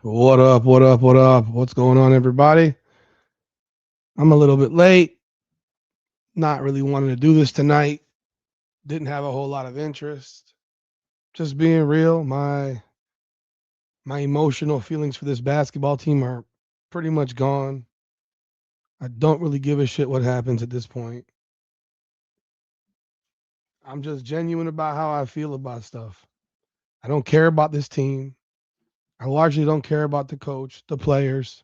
What up? What up? What up? What's going on, everybody? I'm a little bit late. Not really wanting to do this tonight. Didn't have a whole lot of interest. Just being real, my emotional feelings for this basketball team are pretty much gone. I don't really give a shit what happens at this point. I'm just genuine about how I feel about stuff. I don't care about this team. I largely don't care about the coach, the players.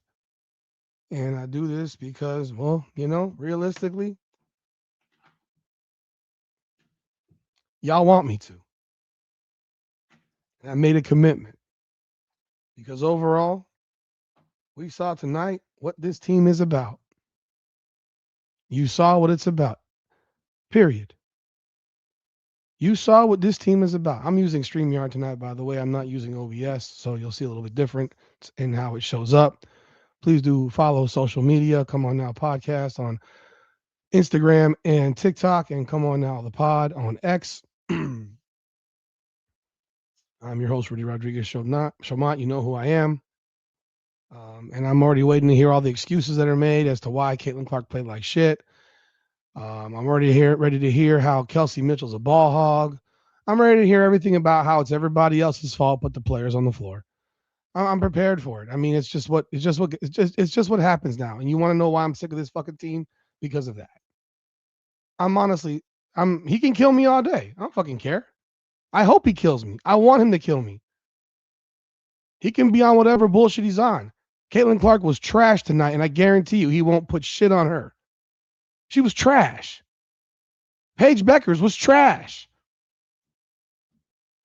And I do this because, well, realistically, y'all want me to. And I made a commitment because overall, we saw tonight what this team is about. You saw what it's about, period. You saw what this team is about. I'm using StreamYard tonight, by the way. I'm not using OBS, so you'll see a little bit different in how it shows up. Please do follow social media. Come On Now Podcast on Instagram and TikTok, and Come On Now the Pod on X. I'm your host, Rudy Rodriguez Shomont. You know who I am. And I'm already waiting to hear all the excuses that are made as to why Caitlin Clark played like shit. I'm already ready to hear how Kelsey Mitchell's a ball hog. I'm ready to hear everything about how it's everybody else's fault but the players on the floor. I'm prepared for it. I mean, it's just what happens now. And you want to know why I'm sick of this fucking team? Because of that. He can kill me all day. I don't fucking care. I hope he kills me. I want him to kill me. He can be on whatever bullshit he's on. Caitlin Clark was trash tonight, and I guarantee you he won't put shit on her. She was trash. Paige Beckers was trash.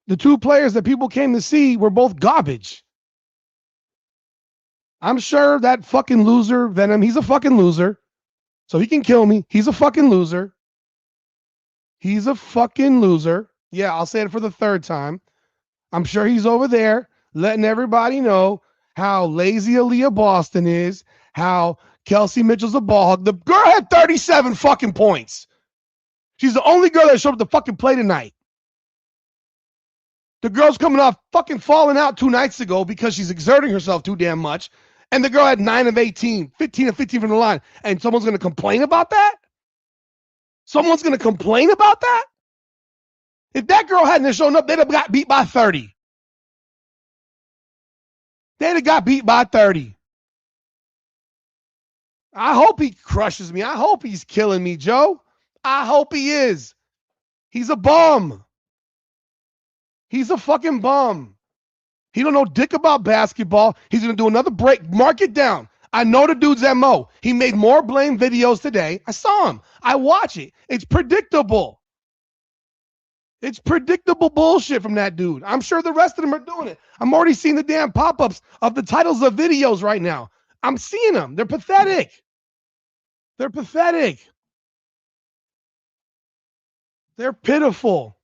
The two players that people came to see were both garbage. I'm sure that fucking loser, Venom, he's a fucking loser. So he can kill me. He's a fucking loser. He's a fucking loser. Yeah, I'll say it for the third time. I'm sure he's over there letting everybody know how lazy Aaliyah Boston is, how Kelsey Mitchell's a ball hog. The girl had 37 fucking points. She's the only girl that showed up to fucking play tonight. The girl's coming off fucking falling out 2 nights ago because she's exerting herself too damn much. And the girl had 9 of 18, 15 of 15 from the line. And someone's going to complain about that? Someone's going to complain about that? If that girl hadn't shown up, they'd have got beat by 30. They'd have got beat by 30. I hope he crushes me. I hope he's killing me, Joe. I hope he is. He's a bum. He's a fucking bum. He don't know dick about basketball. He's going to do another break. Mark it down. I know the dude's MO. He made more blame videos today. I saw him. I watch it. It's predictable. It's predictable bullshit from that dude. I'm sure the rest of them are doing it. I'm already seeing the damn pop-ups of the titles of videos right now. I'm seeing them. They're pathetic. They're pathetic. They're pitiful.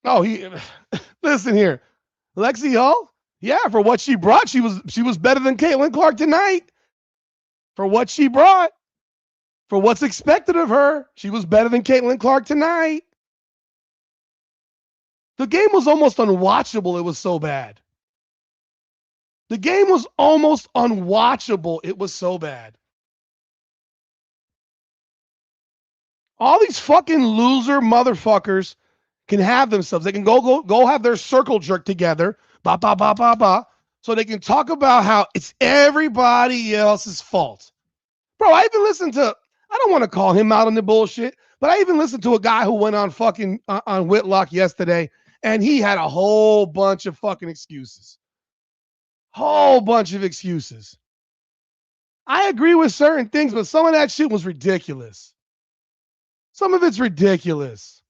Oh, listen here. Lexi Hull? Yeah, for what she brought, she was better than Caitlin Clark tonight. For what she brought, for what's expected of her, she was better than Caitlin Clark tonight. The game was almost unwatchable. It was so bad. The game was almost unwatchable. It was so bad. All these fucking loser motherfuckers can have themselves. They can go have their circle jerk together, ba ba ba ba ba, so they can talk about how it's everybody else's fault. Bro, I even listened to, I don't want to call him out on the bullshit, but I even listened to a guy who went on fucking on Whitlock yesterday, and he had a whole bunch of fucking excuses. Whole bunch of excuses. I agree with certain things, but some of that shit was ridiculous. Some of it's ridiculous.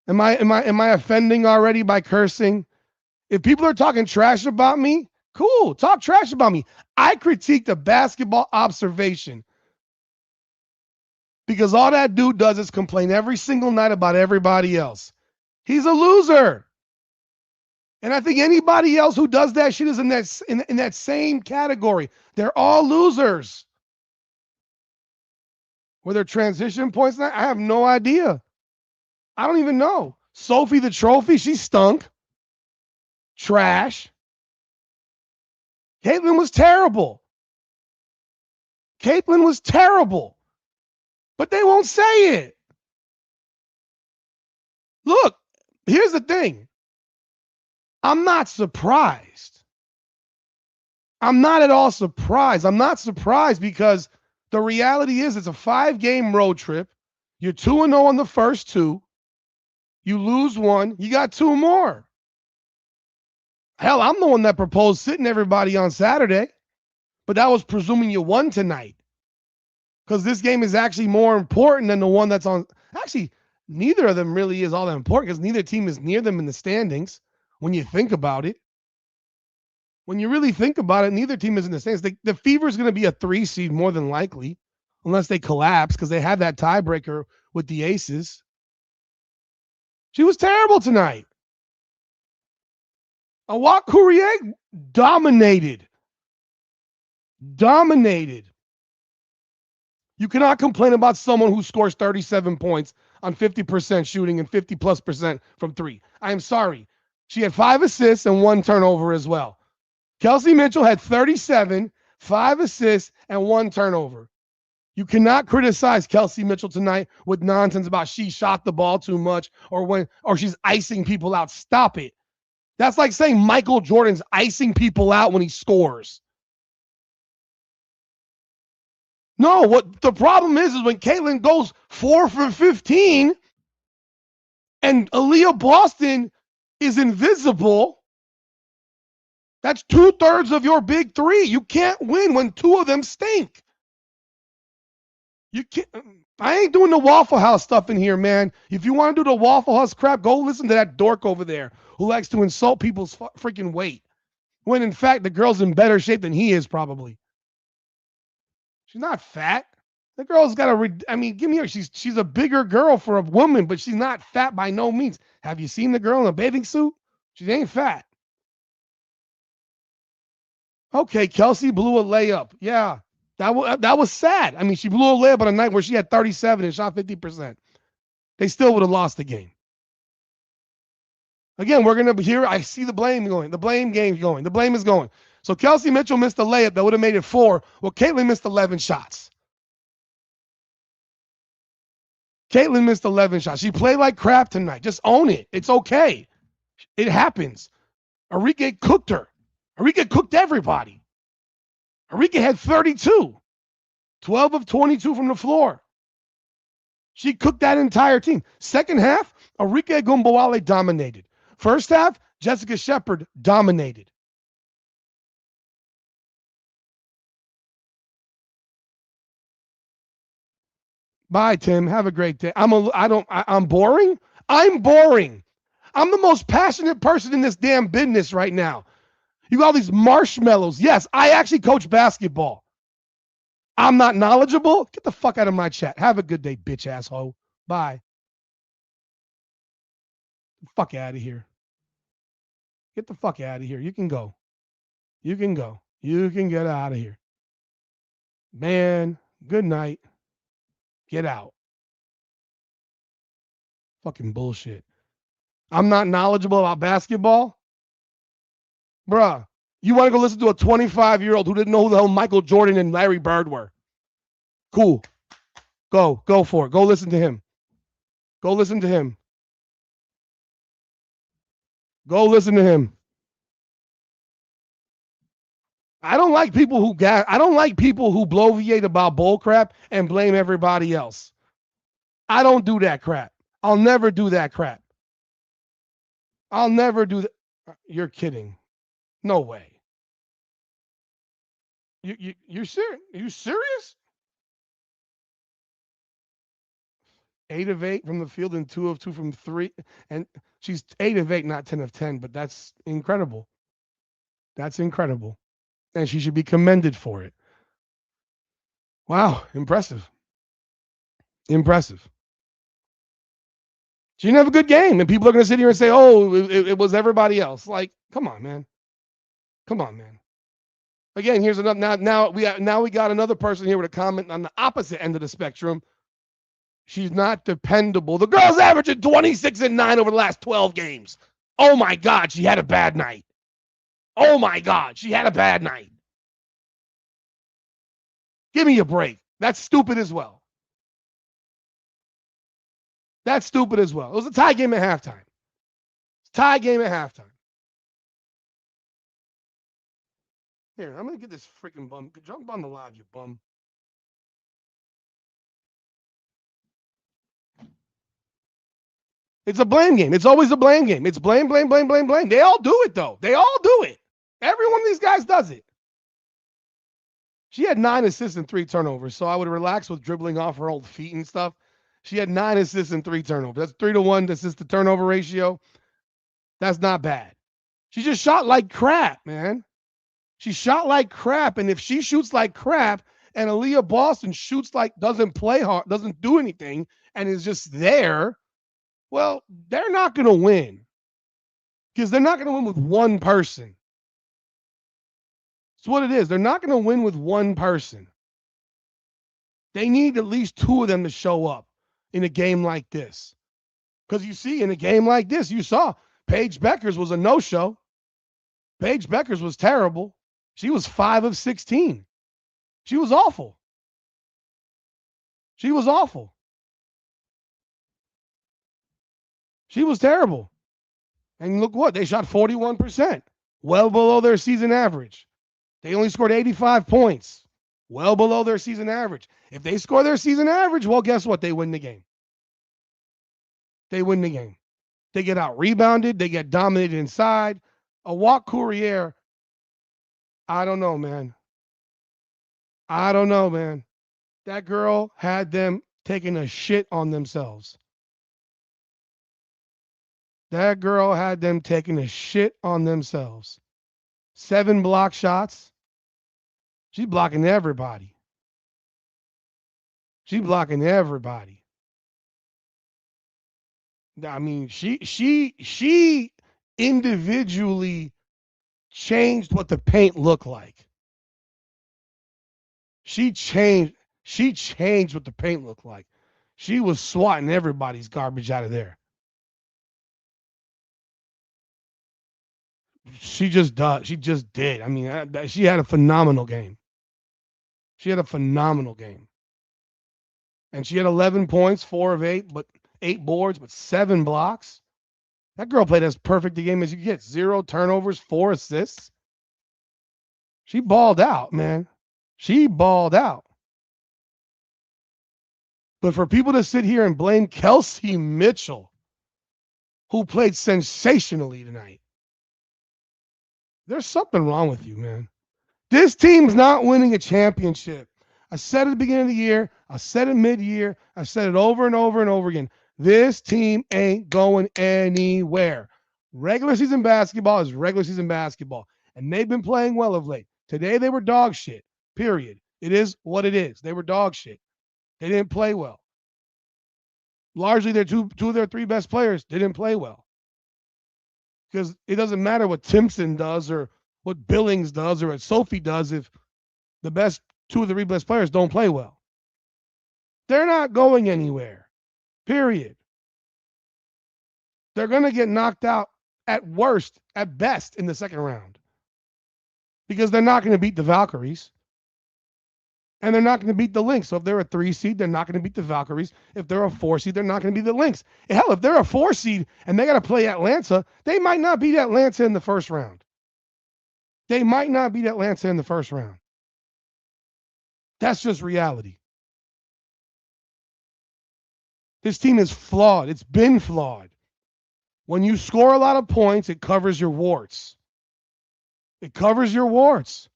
Am I offending already by cursing? If people are talking trash about me, cool, talk trash about me. I critique the basketball observation because all that dude does is complain every single night about everybody else. He's a loser. And I think anybody else who does that shit is in that same category. They're all losers. Were there transition points? I have no idea. I don't even know. Sophie the Trophy, she stunk. Trash. Caitlyn was terrible. Caitlyn was terrible. But they won't say it. Look, here's the thing. I'm not surprised. I'm not at all surprised. I'm not surprised because the reality is it's a 5-game road trip. You're 2-0 on the first 2. You lose 1. You got 2 more. Hell, I'm the one that proposed sitting everybody on Saturday, but that was presuming you won tonight. Because this game is actually more important than the one that's on. Actually, neither of them really is all that important because neither team is near them in the standings when you think about it. When you really think about it, neither team is in the standings. The Fever is going to be a 3 seed more than likely, unless they collapse because they have that tiebreaker with the Aces. She was terrible tonight. Awak Courier dominated. You cannot complain about someone who scores 37 points on 50% shooting and 50+% from 3. I am sorry. She had 5 assists and 1 turnover as well. Kelsey Mitchell had 37, 5 assists, and 1 turnover. You cannot criticize Kelsey Mitchell tonight with nonsense about she shot the ball too much or she's icing people out. Stop it. That's like saying Michael Jordan's icing people out when he scores. No, what the problem is when Caitlyn goes 4 for 15 and Aaliyah Boston is invisible. That's 2/3 of your big 3. You can't win when 2 of them stink. You can't. I ain't doing the Waffle House stuff in here, man. If you want to do the Waffle House crap, go listen to that dork over there who likes to insult people's freaking weight. When in fact, the girl's in better shape than he is probably. She's not fat. The girl's got give me her. She's a bigger girl for a woman, but she's not fat by no means. Have you seen the girl in a bathing suit? She ain't fat. Okay, Kelsey blew a layup. Yeah, that was sad. I mean, she blew a layup on a night where she had 37 and shot 50%. They still would have lost the game. Again, we're going to hear, I see the blame going. The blame game going. The blame is going. So Kelsey Mitchell missed a layup that would have made it 4. Well, Caitlyn missed 11 shots. Caitlyn missed 11 shots. She played like crap tonight. Just own it. It's okay. It happens. Arike cooked her. Arike cooked everybody. Arike had 32. 12 of 22 from the floor. She cooked that entire team. Second half, Arike Gumbawale dominated. First half, Jessica Shepard dominated. Bye, Tim. Have a great day. I'm boring. I'm boring. I'm the most passionate person in this damn business right now. You got all these marshmallows. Yes, I actually coach basketball. I'm not knowledgeable. Get the fuck out of my chat. Have a good day, bitch asshole. Bye. Fuck out of here. Get the fuck out of here. You can go. You can go. You can get out of here. Man, good night. Get out. Fucking bullshit. I'm not knowledgeable about basketball? Bruh, you want to go listen to a 25-year-old who didn't know who the hell Michael Jordan and Larry Bird were? Cool. Go for it. Go listen to him. Go listen to him. Go listen to him. I don't like people who bloviate about bull crap and blame everybody else. I don't do that crap. I'll never do that crap. I'll never do that. You're kidding. No way. You're serious? Are you serious? 8 of 8 from the field and 2 of 2 from 3. And she's 8 of 8, not 10 of 10, but that's incredible. That's incredible. And she should be commended for it. Wow, impressive. Impressive. She didn't have a good game, and people are going to sit here and say, oh, it was everybody else. Like, come on, man. Come on, man. Again, here's another. Now we got another person here with a comment on the opposite end of the spectrum. She's not dependable. The girl's averaging 26 and 9 over the last 12 games. Oh my God, she had a bad night. Oh my God, she had a bad night. Give me a break. That's stupid as well. That's stupid as well. It was a tie game at halftime. Tie game at halftime. Here, I'm going to get this freaking bum. Jump on the live, you bum. It's a blame game. It's always a blame game. It's blame, blame, blame, blame, blame. They all do it, though. They all do it. Every one of these guys does it. She had 9 assists and 3 turnovers, so I would relax with dribbling off her old feet and stuff. She had 9 assists and 3 turnovers. That's 3-to-1 assist to turnover ratio. That's not bad. She just shot like crap, man. She shot like crap, and if she shoots like crap and Aaliyah Boston shoots like doesn't play hard, doesn't do anything, and is just there, well, they're not going to win because they're not going to win with one person. It's what it is. They're not going to win with one person. They need at least 2 of them to show up in a game like this. Because you see, in a game like this, you saw Paige Beckers was a no-show. Paige Beckers was terrible. She was 5 of 16. She was awful. She was awful. She was terrible. And look what? They shot 41%, well below their season average. They only scored 85 points, well below their season average. If they score their season average, well, guess what? They win the game. They win the game. They get out rebounded. They get dominated inside. A walk Courier, I don't know, man. I don't know, man. That girl had them taking a shit on themselves. That girl had them taking a shit on themselves. 7 block shots. She's blocking everybody. She's blocking everybody. I mean, she individually changed what the paint looked like. She changed what the paint looked like. She was swatting everybody's garbage out of there. She just does. She just did. I mean, she had a phenomenal game. She had a phenomenal game. And she had 11 points, 4 of 8, but 8 boards, but 7 blocks. That girl played as perfect a game as you get. 0 turnovers, 4 assists. She balled out, man. She balled out. But for people to sit here and blame Kelsey Mitchell, who played sensationally tonight, there's something wrong with you, man. This team's not winning a championship. I said at the beginning of the year. I said it mid-year. I said it over and over and over again. This team ain't going anywhere. Regular season basketball is regular season basketball, and they've been playing well of late. Today they were dog shit, period. It is what it is. They were dog shit. They didn't play well. Largely, their two of their 3 best players didn't play well. Because it doesn't matter what Timpson does or what Billings does or what Sophie does if the best 2 of the 3 best players don't play well. They're not going anywhere, period. They're going to get knocked out at worst, at best, in the second round. Because they're not going to beat the Valkyries. And they're not going to beat the Lynx. So if they're a 3 seed, they're not going to beat the Valkyries. If they're a 4 seed, they're not going to beat the Lynx. Hell, if they're a 4 seed and they got to play Atlanta, they might not beat Atlanta in the first round. They might not beat Atlanta in the first round. That's just reality. This team is flawed. It's been flawed. When you score a lot of points, it covers your warts. It covers your warts.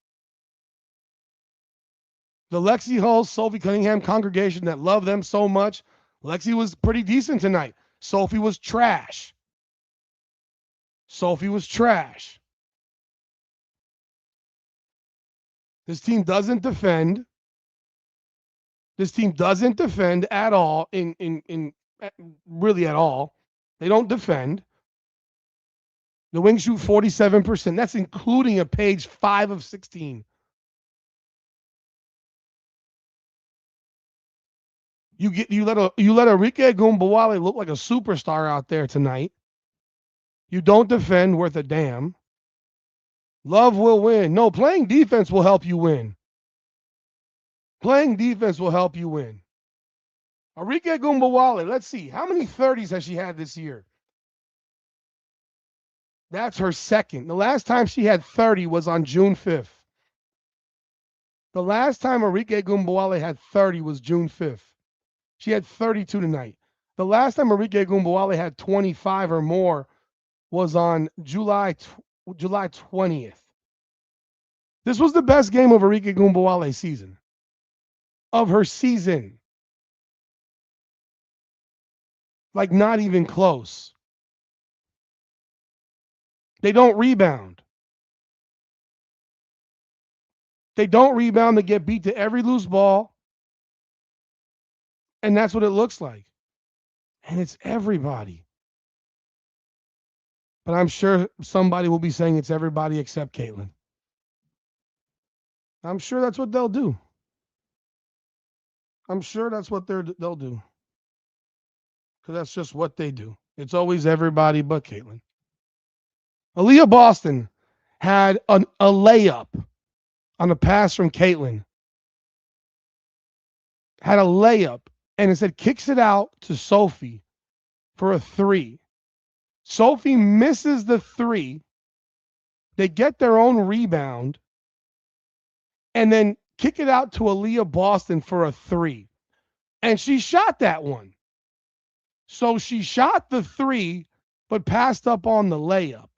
The Lexi Hull, Sophie Cunningham congregation that love them so much, Lexi was pretty decent tonight. Sophie was trash. Sophie was trash. This team doesn't defend. This team doesn't defend at all, really at all. They don't defend. The Wings shoot 47%. That's including a Paige 5 of 16. You let Arike Gumbawale look like a superstar out there tonight. You don't defend worth a damn. Love will win. No, playing defense will help you win. Playing defense will help you win. Arike Gumbawale, let's see. How many 30s has she had this year? That's her second. The last time she had 30 was on June 5th. The last time Arike Gumbawale had 30 was June 5th. She had 32 tonight. The last time Arike Gumbawale had 25 or more was on July 20th. This was the best game of Arike Gumbawale's season. Of her season. Like, not even close. They don't rebound. They don't rebound. They get beat to every loose ball. And that's what it looks like. And it's everybody. But I'm sure somebody will be saying it's everybody except Caitlin. I'm sure that's what they'll do. I'm sure that's what they'll do. Because that's just what they do. It's always everybody but Caitlin. Aaliyah Boston had a layup on a pass from Caitlin. Had a layup and instead kicks it out to Sophie for a three. Sophie misses the three. They get their own rebound and then kick it out to Aaliyah Boston for a three. And she shot that one. So she shot the three, but passed up on the layup.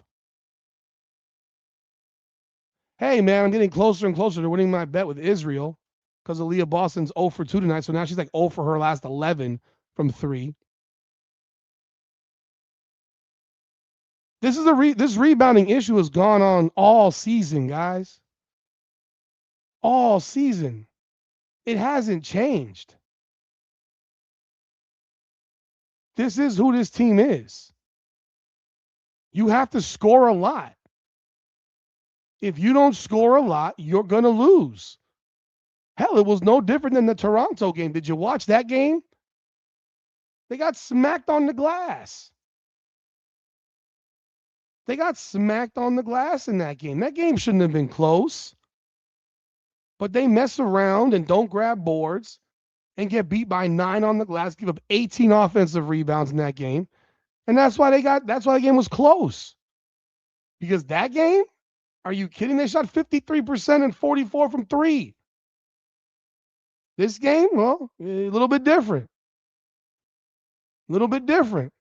Hey, man, I'm getting closer and closer to winning my bet with Israel because Aaliyah Boston's 0 for 2 tonight. So now she's like 0 for her last 11 from 3. This rebounding issue has gone on all season, guys. All season. It hasn't changed. This is who this team is. You have to score a lot. If you don't score a lot, you're going to lose. Hell, it was no different than the Toronto game. Did you watch that game? They got smacked on the glass. They got smacked on the glass in that game. That game shouldn't have been close. But they mess around and don't grab boards and get beat by 9 on the glass, give up 18 offensive rebounds in that game. And that's why the game was close. Because that game, are you kidding? They shot 53% and 44 from 3. This game, well, a little bit different. A little bit different.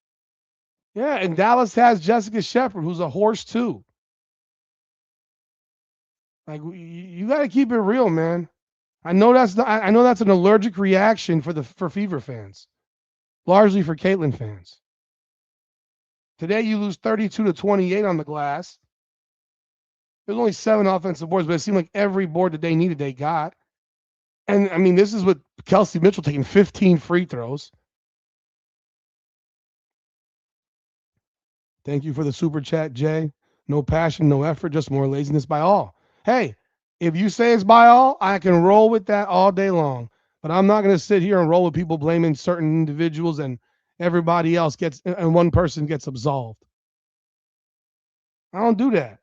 Yeah, and Dallas has Jessica Shepard, who's a horse too. Like, you got to keep it real, man. I know that's an allergic reaction for Fever fans, largely for Caitlin fans. Today you lose 32-28 on the glass. There's only 7 offensive boards, but it seemed like every board that they needed they got. And I mean, this is with Kelsey Mitchell taking 15 free throws. Thank you for the super chat, Jay. No passion, no effort, just more laziness by all. Hey, if you say it's by all, I can roll with that all day long. But I'm not going to sit here and roll with people blaming certain individuals and everybody else and one person gets absolved. I don't do that.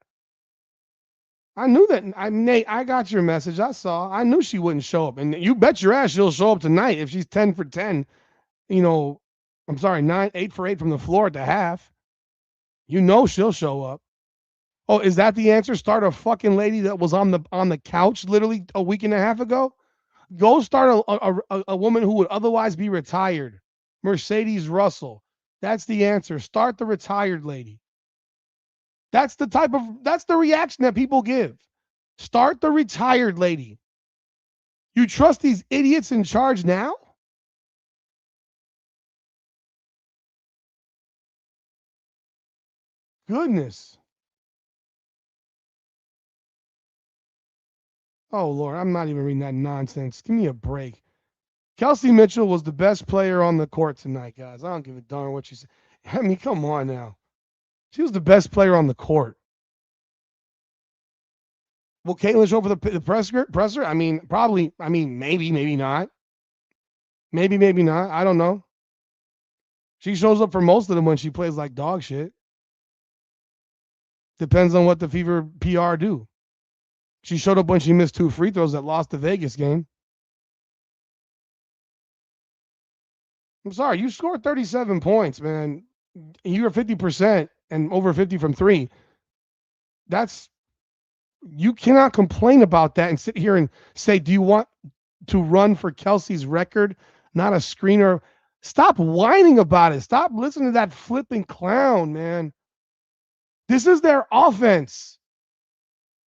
I knew that. Nate, I got your message. I saw. I knew she wouldn't show up. And you bet your ass she'll show up tonight if she's 10 for 10. I'm sorry, 8 for 8 from the floor at the half. You know she'll show up. Oh, is that the answer? Start a fucking lady that was on the couch literally a week and a half ago? Go start a woman who would otherwise be retired. Mercedes Russell. That's the answer. Start the retired lady. That's the reaction that people give. Start the retired lady. You trust these idiots in charge now? Goodness. Oh, Lord, I'm not even reading that nonsense. Give me a break. Kelsey Mitchell was the best player on the court tonight, guys. I don't give a darn what you say. I mean, come on now. She was the best player on the court. Will Caitlin show up for the presser? I mean, probably. I mean, maybe not. Maybe, maybe not. I don't know. She shows up for most of them when she plays like dog shit. Depends on what the Fever PR do. She showed up when she missed 2 free throws that lost the Vegas game. I'm sorry, you scored 37 points, man. You were 50% and over 50 from 3. That's you cannot complain about that and sit here and say, do you want to run for Kelsey's record, not a screener? Stop whining about it. Stop listening to that flipping clown, man. This is their offense.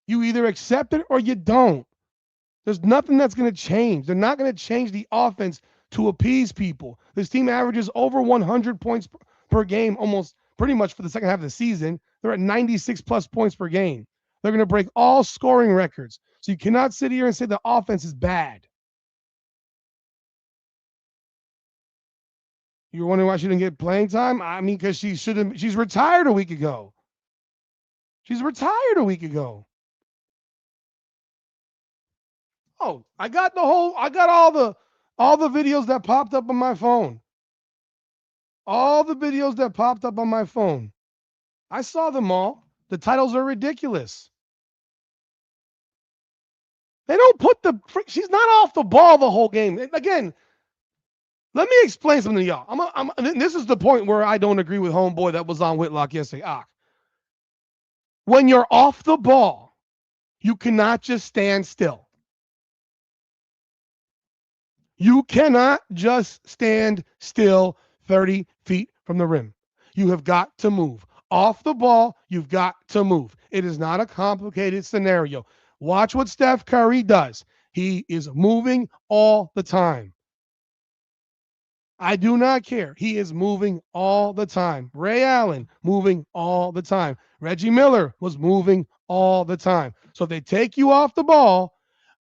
You either accept it or you don't. There's nothing that's going to change. They're not going to change the offense to appease people. This team averages over 100 points per game almost pretty much for the second half of the season. They're at 96 plus points per game. They're going to break all scoring records. So you cannot sit here and say the offense is bad. You were wondering why she didn't get playing time? I mean, because she's retired a week ago. She's retired a week ago. Oh, I got all the videos that popped up on my phone. All the videos that popped up on my phone. I saw them all. The titles are ridiculous. They don't put she's not off the ball the whole game. Again, let me explain something to y'all. This is the point where I don't agree with homeboy that was on Whitlock yesterday. When you're off the ball, you cannot just stand still. You cannot just stand still 30 feet from the rim. You have got to move. Off the ball, you've got to move. It is not a complicated scenario. Watch what Steph Curry does. He is moving all the time. I do not care. He is moving all the time. Ray Allen, moving all the time. Reggie Miller was moving all the time. So if they take you off the ball,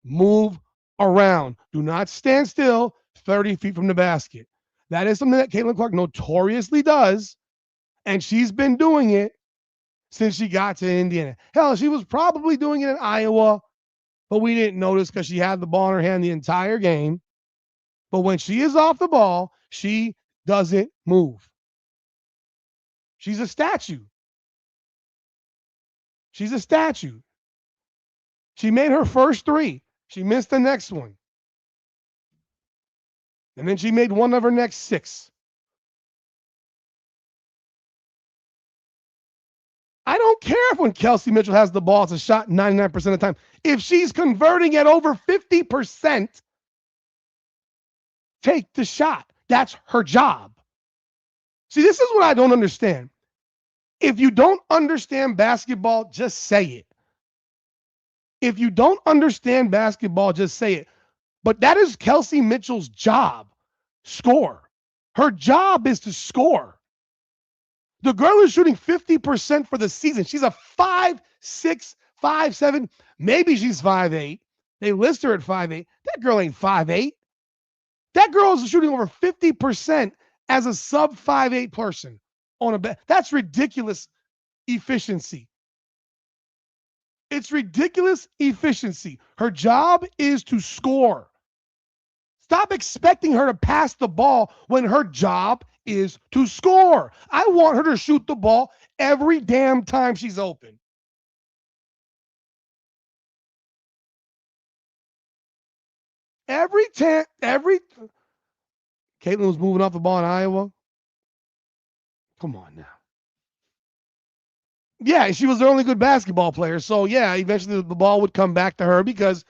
move around. Do not stand still 30 feet from the basket. That is something that Caitlin Clark notoriously does, and she's been doing it since she got to Indiana. Hell, she was probably doing it in Iowa, but we didn't notice because she had the ball in her hand the entire game. But when she is off the ball, she doesn't move. She's a statue. She's a statue. She made her first 3. She missed the next one. And then she made one of her next 6. I don't care if when Kelsey Mitchell has the ball, it's a shot 99% of the time. If she's converting at over 50%, take the shot. That's her job. See, this is what I don't understand. If you don't understand basketball, just say it. If you don't understand basketball, just say it. But that is Kelsey Mitchell's job. Score. Her job is to score. The girl is shooting 50% for the season. She's a 5'6", 5'7", maybe she's 5'8". They list her at 5'8". That girl ain't 5'8". That girl is shooting over 50% as a sub 5'8" person on a bet. That's ridiculous efficiency. It's ridiculous efficiency. Her job is to score. Stop expecting her to pass the ball when her job is to score. I want her to shoot the ball every damn time she's open. Caitlin was moving off the ball in Iowa. Come on now. Yeah, she was the only good basketball player. So, yeah, eventually the ball would come back to her because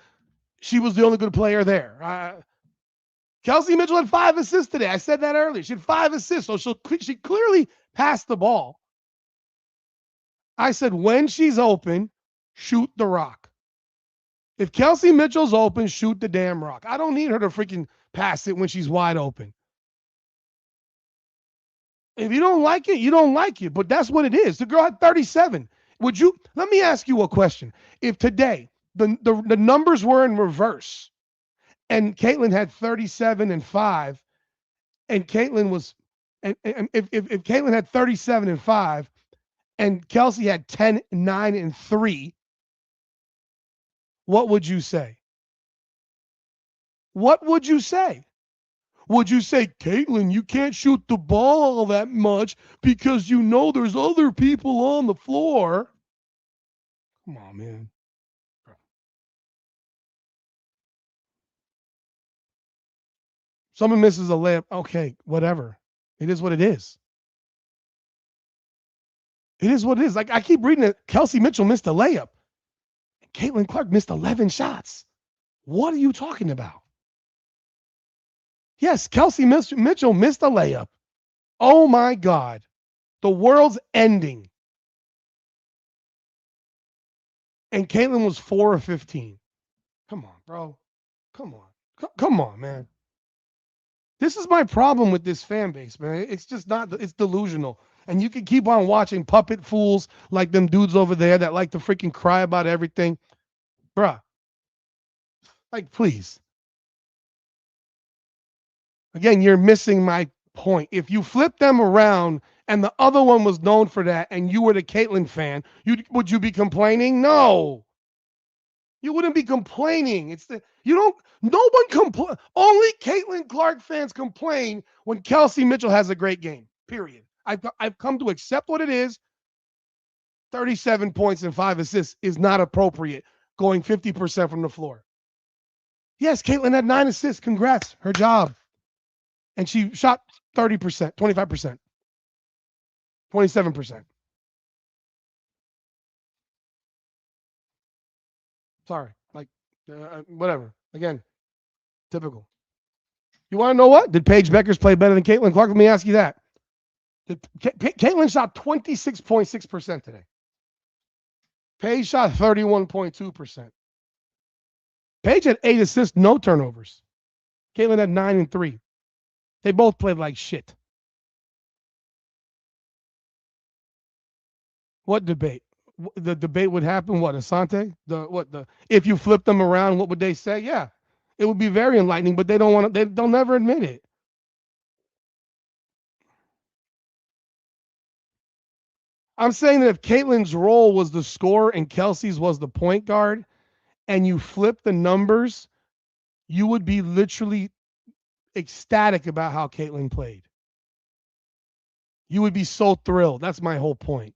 she was the only good player there. Kelsey Mitchell had 5 assists today. I said that earlier. She had 5 assists, so she clearly passed the ball. I said, when she's open, shoot the rock. If Kelsey Mitchell's open, shoot the damn rock. I don't need her to freaking pass it when she's wide open. If you don't like it, you don't like it. But that's what it is. The girl had 37. Let me ask you a question. If today the numbers were in reverse and Caitlin had 37 and 5, and Caitlin was, and if Caitlin had 37 and 5, and Kelsey had 10, 9, and 3, what would you say? What would you say? Would you say, Caitlin, you can't shoot the ball that much because you know there's other people on the floor? Come on, man. Someone misses a layup. Okay, whatever. It is what it is. It is what it is. Like I keep reading it. Kelsey Mitchell missed a layup. Caitlin Clark missed 11 shots. What are you talking about? Yes, Kelsey Mitchell missed a layup. Oh my God. The world's ending. And Caitlin was 4 of 15. Come on, bro. Come on. Come on, man. This is my problem with this fan base, man. It's just not, it's delusional. And you can keep on watching puppet fools like them dudes over there that like to freaking cry about everything. Bruh, like, please. Again, you're missing my point. If you flip them around and the other one was known for that and you were the Caitlyn fan, would you be complaining? No. You wouldn't be complaining. It's the you don't no one complain. Only Caitlin Clark fans complain when Kelsey Mitchell has a great game. Period. I've come to accept what it is. 37 points and 5 assists is not appropriate going 50% from the floor. Yes, Caitlin had 9 assists. Congrats. Her job. And she shot 30%, 25%, 27%. Sorry. Like, whatever. Again, typical. You want to know what? Did Paige Beckers play better than Caitlin Clark? Let me ask you that. Caitlin shot 26.6% today. Paige shot 31.2%. Paige had 8 assists, no turnovers. Caitlin had 9 and 3. They both played like shit. What debate? The debate would happen. What, Asante? If you flip them around, what would they say? Yeah, it would be very enlightening, but they don't want to. They'll never admit it. I'm saying that if Caitlin's role was the scorer and Kelsey's was the point guard, and you flip the numbers, you would be literally ecstatic about how Caitlin played. You would be so thrilled. That's my whole point.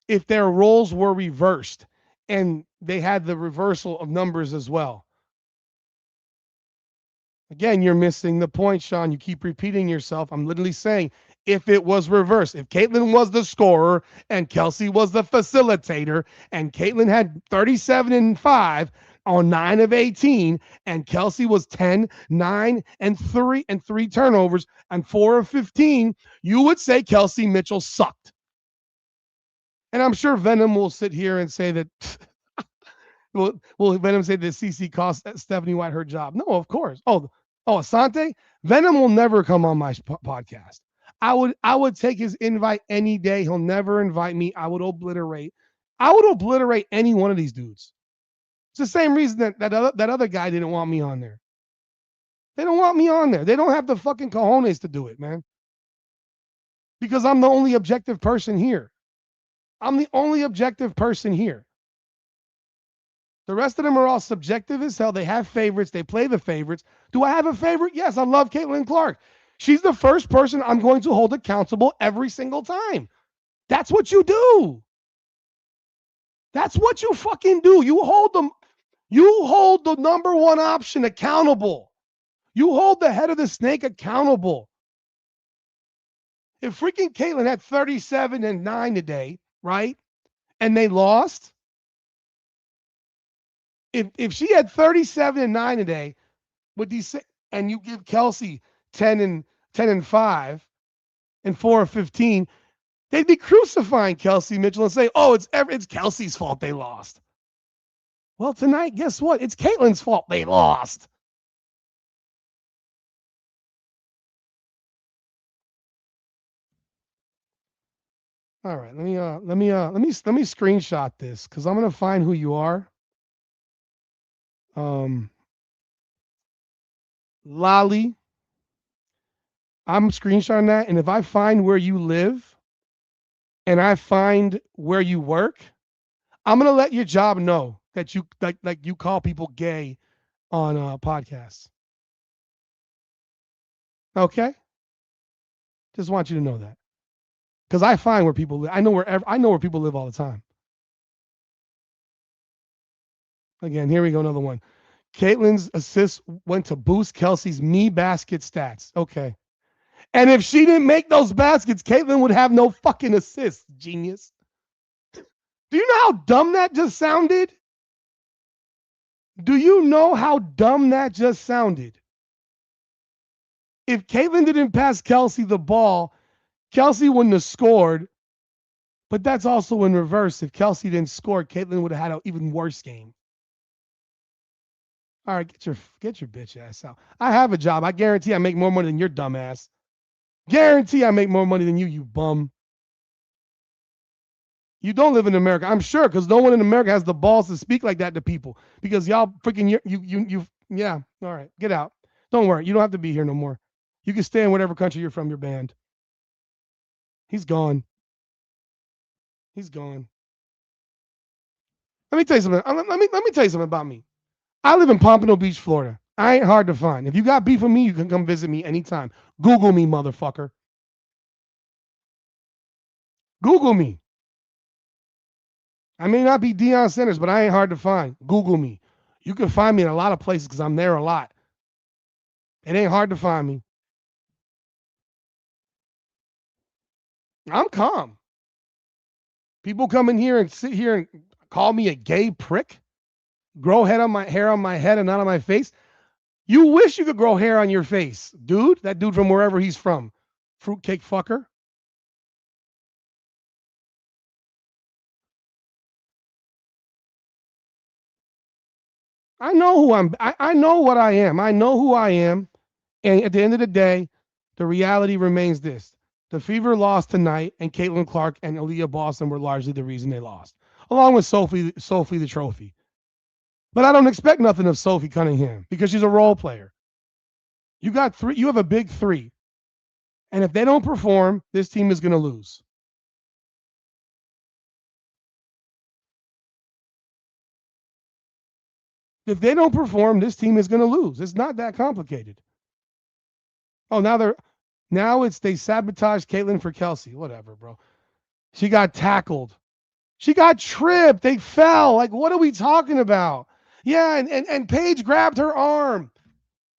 If their roles were reversed and they had the reversal of numbers as well. Again, you're missing the point, Sean. You keep repeating yourself. I'm literally saying if it was reversed, if Caitlin was the scorer and Kelsey was the facilitator, and Caitlin had 37 and 5 on 9 of 18, and Kelsey was 10, 9, and 3 turnovers and 4 of 15, you would say Kelsey Mitchell sucked. And I'm sure Venom will sit here and say that will Venom say that CC cost Stephanie White her job? No, of course. Asante, Venom will never come on my podcast. I would take his invite any day. He'll never invite me. I would obliterate any one of these dudes. It's the same reason that other guy didn't want me on there. They don't want me on there. They don't have the fucking cojones to do it, man. Because I'm the only objective person here. I'm the only objective person here. The rest of them are all subjective as hell. They have favorites. They play the favorites. Do I have a favorite? Yes, I love Caitlin Clark. She's the first person I'm going to hold accountable every single time. That's what you do. That's what you fucking do. You hold the number one option accountable. You hold the head of the snake accountable. If freaking Caitlin had 37 and 9 today, right? And they lost. If she had 37 and 9 today, would these and you give Kelsey 10 and 5 and 4 of 15, they'd be crucifying Kelsey Mitchell and say, "Oh, it's Kelsey's fault they lost." Well, tonight, guess what? It's Caitlin's fault they lost. All right, let me screenshot this because I'm gonna find who you are. Lolly. I'm screenshotting that, and if I find where you live and I find where you work, I'm gonna let your job know that you like you call people gay on podcasts. Okay? Just want you to know that. Because I find where people live. I know where people live all the time. Again, here we go, another one. Caitlin's assist went to boost Kelsey's me basket stats. Okay. And if she didn't make those baskets, Caitlin would have no fucking assists, genius. Do you know how dumb that just sounded? Do you know how dumb that just sounded? If Caitlin didn't pass Kelsey the ball, Kelsey wouldn't have scored. But that's also in reverse. If Kelsey didn't score, Caitlin would have had an even worse game. All right, get your bitch ass out. I have a job. I guarantee I make more money than your dumb ass. Guarantee I make more money than you bum. You don't live in America, I'm sure, because no one in America has the balls to speak like that to people. Because y'all freaking yeah. All right, get out. Don't worry, you don't have to be here no more. You can stay in whatever country you're from. You're banned. He's gone. He's gone. Let me tell you something. Let me tell you something about me. I live in Pompano Beach, Florida. I ain't hard to find. If you got beef with me, you can come visit me anytime. Google me, motherfucker. Google me. I may not be Deion Sanders, but I ain't hard to find. Google me. You can find me in a lot of places because I'm there a lot. It ain't hard to find me. I'm calm. People come in here and sit here and call me a gay prick, grow hair on my head and not on my face. You wish you could grow hair on your face, dude. That dude from wherever he's from. Fruitcake fucker. I know who I'm. I know what I am. I know who I am. And at the end of the day, the reality remains this. The Fever lost tonight, and Caitlin Clark and Aaliyah Boston were largely the reason they lost, along with Sophie the Trophy. But I don't expect nothing of Sophie Cunningham because she's a role player. You got three. You have a big three. And if they don't perform, this team is going to lose. If they don't perform, this team is going to lose. It's not that complicated. Oh, now it's they sabotaged Caitlin for Kelsey. Whatever, bro. She got tackled. She got tripped. They fell. Like, what are we talking about? Yeah, and Paige grabbed her arm.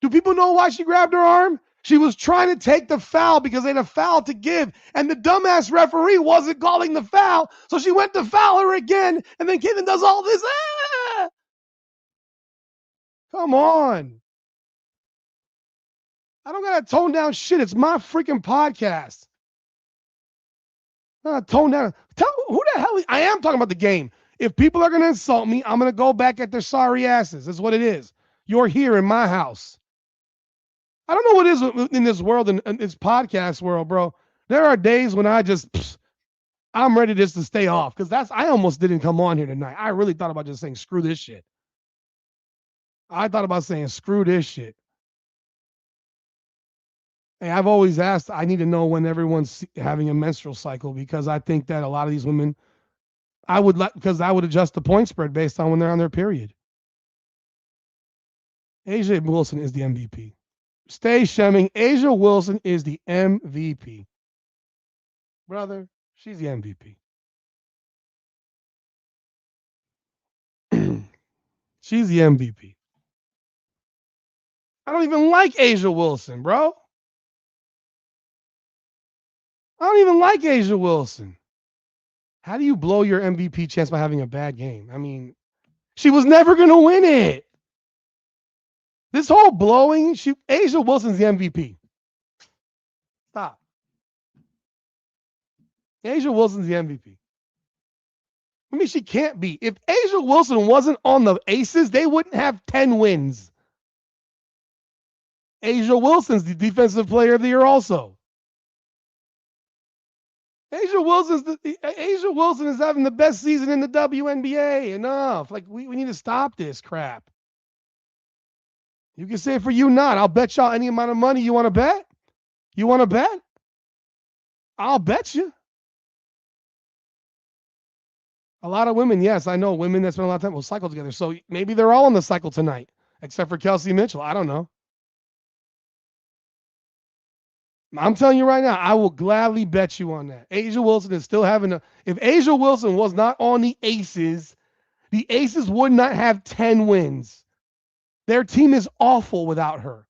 Do people know why she grabbed her arm? She was trying to take the foul because they had a foul to give, and the dumbass referee wasn't calling the foul, so she went to foul her again, and then Caitlin does all this. Ah! Come on. I don't gotta tone down shit. It's my freaking podcast. Tone down. Tell who the hell I am talking about the game. If people are gonna insult me, I'm gonna go back at their sorry asses. That's what it is. You're here in my house. I don't know what it is in this world, in this podcast world, bro. There are days when I'm ready just to stay off because I almost didn't come on here tonight. I really thought about just saying screw this shit. I thought about saying screw this shit. Hey, I've always asked. I need to know when everyone's having a menstrual cycle because I think that a lot of these women, because I would adjust the point spread based on when they're on their period. Asia Wilson is the MVP. Stay shemming. Asia Wilson is the MVP. Brother, she's the MVP. She's the MVP. I don't even like Asia Wilson, bro. I don't even like Asia Wilson. How do you blow your MVP chance by having a bad game? I mean, she was never going to win it. This whole blowing, Asia Wilson's the MVP. Stop. Asia Wilson's the MVP. I mean, she can't be. If Asia Wilson wasn't on the Aces, they wouldn't have 10 wins. Asia Wilson's the defensive player of the year also. Asia Wilson is having the best season in the WNBA. Enough. Like, we need to stop this crap. You can say for you not. I'll bet y'all any amount of money. You want to bet? You want to bet? I'll bet you. A lot of women, yes, I know women that spend a lot of time will cycle together. So maybe they're all on the cycle tonight, except for Kelsey Mitchell. I don't know. I'm telling you right now, I will gladly bet you on that. Asia Wilson is still having a. If Asia Wilson was not on the Aces would not have 10 wins. Their team is awful without her.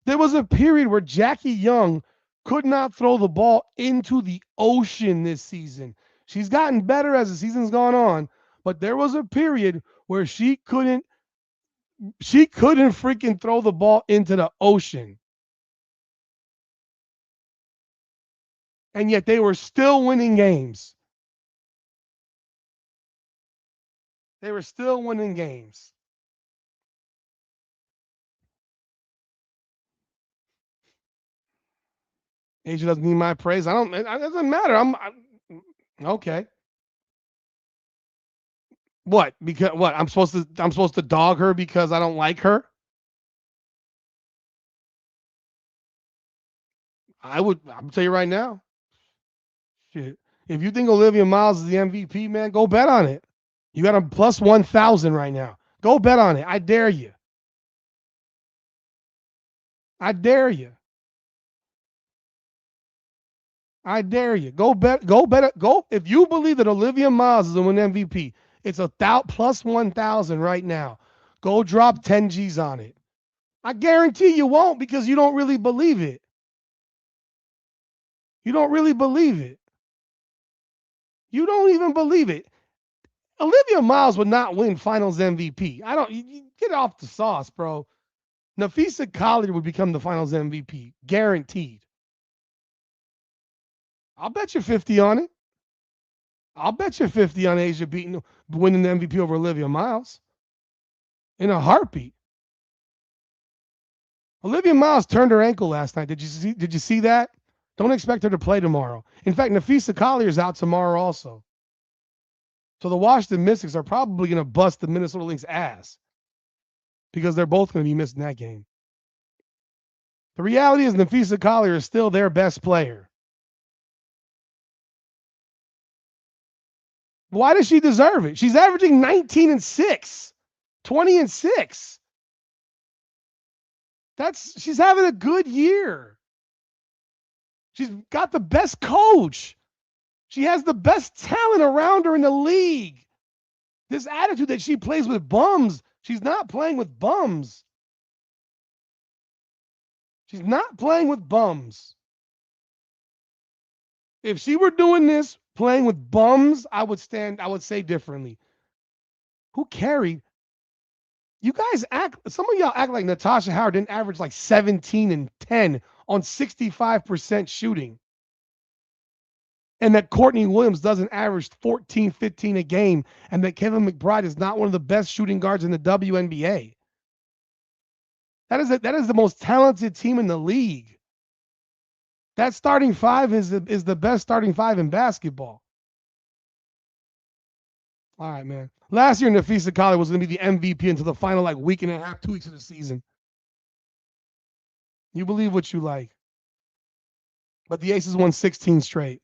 There was a period where Jackie Young could not throw the ball into the ocean this season. She's gotten better as the season's gone on, but there was a period where she couldn't freaking throw the ball into the ocean. And yet they were still winning games. They were still winning games. Asia doesn't need my praise. It doesn't matter. Okay. What? Because what? I'm supposed to dog her because I don't like her? I'm tell you right now. Shit. If you think Olivia Miles is the MVP, man, go bet on it. You got a plus 1,000 right now. Go bet on it. I dare you. I dare you. I dare you. Go bet. Go bet it. Go. If you believe that Olivia Miles is the win MVP, it's plus 1,000 right now. Go drop 10 G's on it. I guarantee you won't because you don't really believe it. You don't really believe it. You don't even believe it. Olivia Miles would not win Finals MVP. You get off the sauce, bro. Nafisa Collier would become the Finals MVP, guaranteed. I'll bet you 50 on it. I'll bet you 50 on Asia winning the MVP over Olivia Miles in a heartbeat. Olivia Miles turned her ankle last night. Did you see that? Don't expect her to play tomorrow. In fact, Nafisa Collier is out tomorrow also. So the Washington Mystics are probably going to bust the Minnesota Lynx ass because they're both going to be missing that game. The reality is Nafisa Collier is still their best player. Why does she deserve it? She's averaging 19-6, 20-6. She's having a good year. She's got the best coach. She has the best talent around her in the league. This attitude that she plays with bums, she's not playing with bums. She's not playing with bums. If she were doing this, playing with bums, I would say differently. Who carried? Some of y'all act like Natasha Howard didn't average like 17 and 10 on 65% shooting. And that Courtney Williams doesn't average 14, 15 a game, and that Kevin McBride is not one of the best shooting guards in the WNBA. That is the most talented team in the league. That starting five is the best starting five in basketball. All right, man. Last year, Nafisa Collier was going to be the MVP until the final week and a half, 2 weeks of the season. You believe what you like. But the Aces won 16 straight.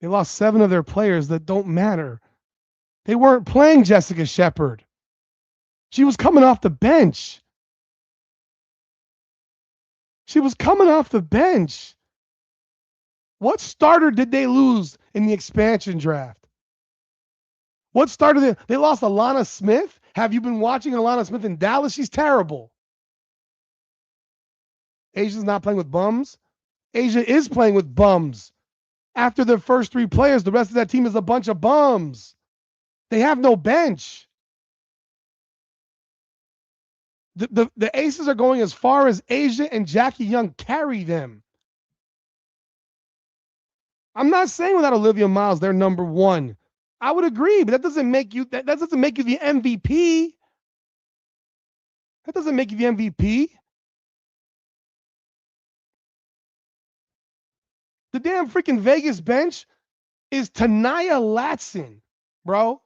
They lost 7 of their players that don't matter. They weren't playing Jessica Shepard. She was coming off the bench. What starter did they lose in the expansion draft? What starter they lost? Alana Smith? Have you been watching Alana Smith in Dallas? She's terrible. Asia's not playing with bums. Asia is playing with bums. After the first 3 players, the rest of that team is a bunch of bums. They have no bench. The Aces are going as far as Asia and Jackie Young carry them. I'm not saying without Olivia Miles, they're number 1. I would agree, but that doesn't make you the MVP. That doesn't make you the MVP. The damn freaking Vegas bench is Tanaya Latson, bro.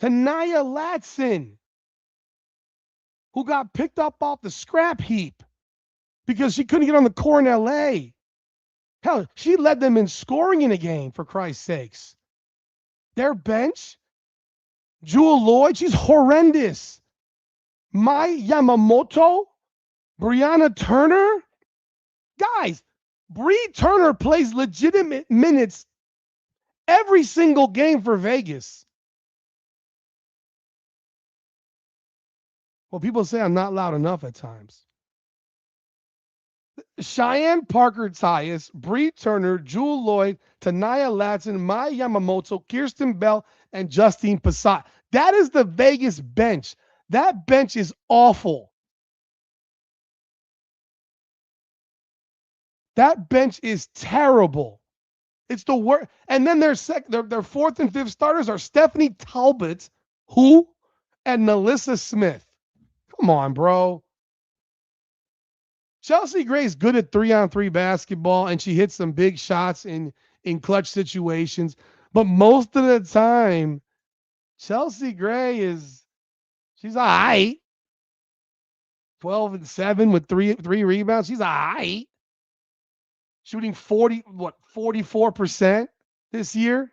Tanaya Latson, who got picked up off the scrap heap because she couldn't get on the court in LA. Hell, she led them in scoring in a game, for Christ's sakes. Their bench, Jewel Lloyd, she's horrendous. Mai Yamamoto, Brianna Turner? Guys, Bree Turner plays legitimate minutes every single game for Vegas. Well, people say I'm not loud enough at times. Cheyenne Parker Tyus, Bree Turner, Jewel Lloyd, Tanaya Latson, Maya Yamamoto, Kirsten Bell, and Justine Passat. That is the Vegas bench. That bench is awful. That bench is terrible. It's the worst. And then their fourth and fifth starters are Stephanie Talbot, who, and Melissa Smith. Come on, bro. Chelsea Gray's good at 3-on-3 basketball, and she hits some big shots in clutch situations. But most of the time, Chelsea Gray she's all right. 12-7 with three rebounds. She's all right. Shooting 44% this year.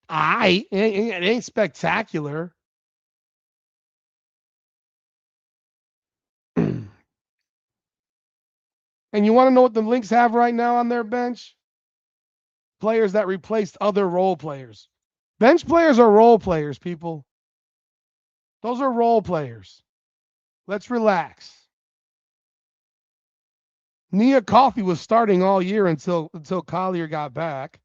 All right. It ain't spectacular. And you want to know what the Lynx have right now on their bench? Players that replaced other role players. Bench players are role players, people. Those are role players. Let's relax. Nia Coffey was starting all year until Collier got back.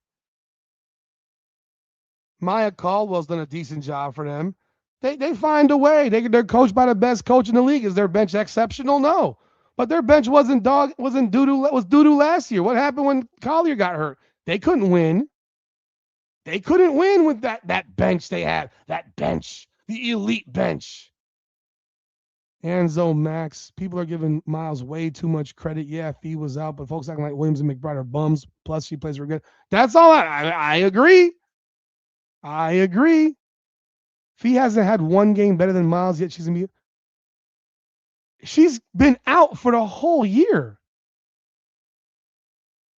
Maya Caldwell's done a decent job for them. They find a way. They're coached by the best coach in the league. Is their bench exceptional? No. But their bench was doo-doo last year. What happened when Collier got hurt? They couldn't win. They couldn't win with that bench they had. That bench. The elite bench. Anzo Max. People are giving Miles way too much credit. Yeah, Fee was out, but folks acting like Williams and McBride are bums. Plus, she plays real good. That's all I agree. I agree. Fee hasn't had one game better than Miles yet. She's been out for the whole year.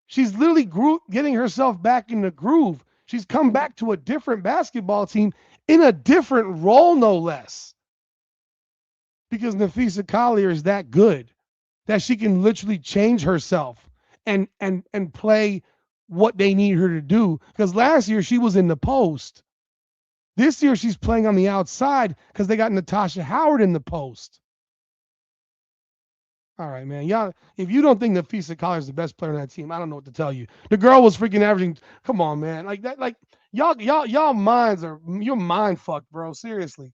She's literally getting herself back in the groove. She's come back to a different basketball team in a different role, no less. Because Nafisa Collier is that good that she can literally change herself and play what they need her to do. Because last year she was in the post. This year she's playing on the outside because they got Natasha Howard in the post. All right, man. Y'all, if you don't think Nafisa Collier is the best player on that team, I don't know what to tell you. The girl was freaking averaging. Come on, man. Like that. Like y'all minds are you're mind fucked, bro. Seriously.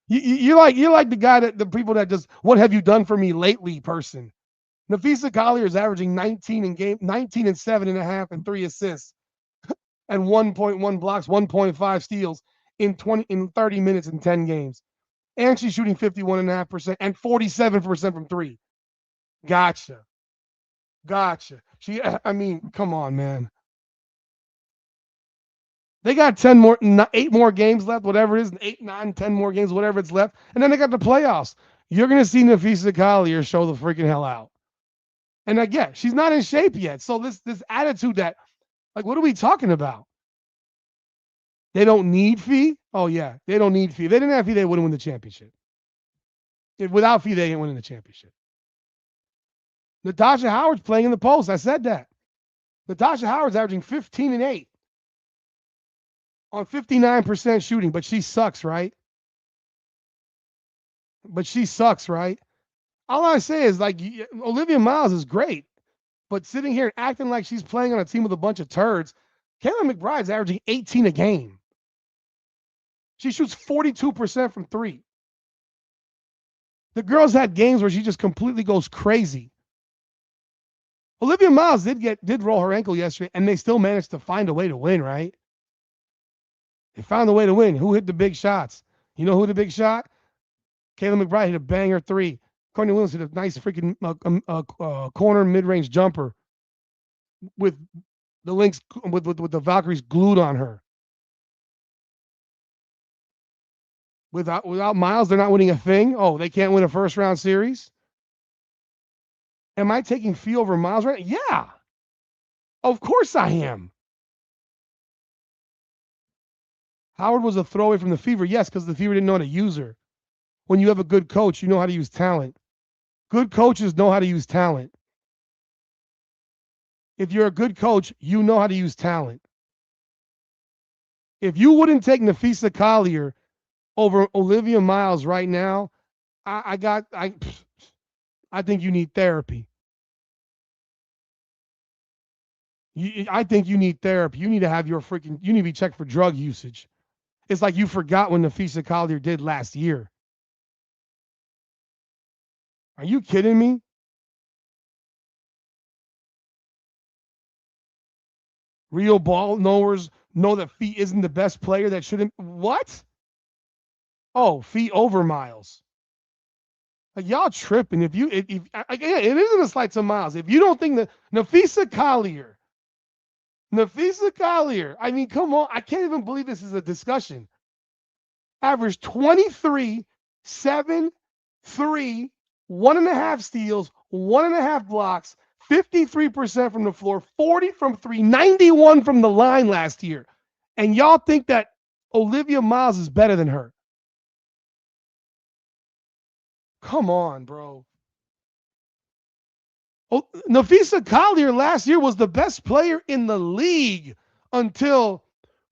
You're like the guy the people that just what have you done for me lately person. Nafisa Collier is averaging 19 and 7.5 and 3 assists and 1.1 blocks, 1.5 steals in 30 minutes in 10 games. And she's shooting 51.5% and 47% from three. Gotcha. I mean, come on, man. They got 8 more games left, whatever it is, 8, 9, 10 more games, whatever it's left. And then they got the playoffs. You're going to see Nafisa Collier show the freaking hell out. And again, she's not in shape yet. So this attitude that, like, what are we talking about? They don't need Fee? Oh, yeah. They don't need Fee. If they didn't have Fee, they wouldn't win the championship. Without Fee, they ain't winning the championship. Natasha Howard's playing in the post. I said that. Natasha Howard's averaging 15 and 8 on 59% shooting, but she sucks, right? All I say is, like, Olivia Miles is great, but sitting here and acting like she's playing on a team with a bunch of turds, Kayla McBride's averaging 18 a game. She shoots 42% from three. The girl's had games where she just completely goes crazy. Olivia Miles did roll her ankle yesterday, and they still managed to find a way to win, right? They found a way to win. Who hit the big shots? You know who hit the big shot? Kayla McBride hit a banger three. Courtney Williams hit a nice freaking corner mid-range jumper with the Lynx with the Valkyries glued on her. Without Miles, they're not winning a thing. Oh, they can't win a first-round series? Am I taking Fee over Miles right now? Yeah. Of course I am. Howard was a throwaway from the Fever. Yes, because the Fever didn't know how to use her. When you have a good coach, you know how to use talent. Good coaches know how to use talent. If you're a good coach, you know how to use talent. If you wouldn't take Nafisa Collier over Olivia Miles right now, I think you need therapy. I think you need therapy. You need to have you need to be checked for drug usage. It's like you forgot when Nafisa Collier did last year. Are you kidding me? Real ball knowers know that Fee isn't the best player that shouldn't. What? Oh, Fee over Miles. Like y'all tripping. Again, it isn't a slight to Miles. If you don't think that Nafisa Collier, I mean, come on. I can't even believe this is a discussion. Averaged 23, 7, 3, 1.5 steals, 1.5 blocks, 53% from the floor, 40 from three, 91 from the line last year. And y'all think that Olivia Miles is better than her. Come on, bro. Nafisa Collier last year was the best player in the league until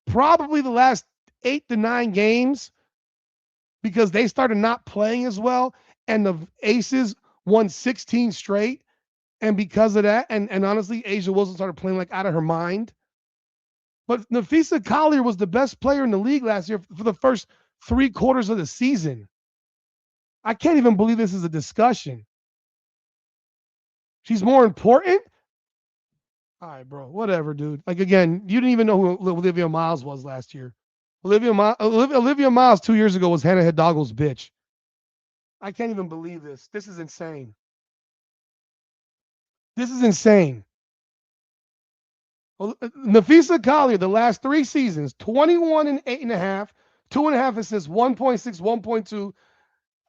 probably the last 8 to 9 games because they started not playing as well and the Aces won 16 straight. And because of that, and honestly, A'ja Wilson started playing like out of her mind. But Nafisa Collier was the best player in the league last year for the first 3 quarters of the season. I can't even believe this is a discussion. She's more important? All right, bro. Whatever, dude. Like, again, you didn't even know who Olivia Miles was last year. Olivia Miles 2 years ago was Hannah Hidalgo's bitch. I can't even believe this. This is insane. This is insane. Nafisa Collier, the last 3 seasons, 21 and 8.5, 2.5 assists, 1.6, 1.2,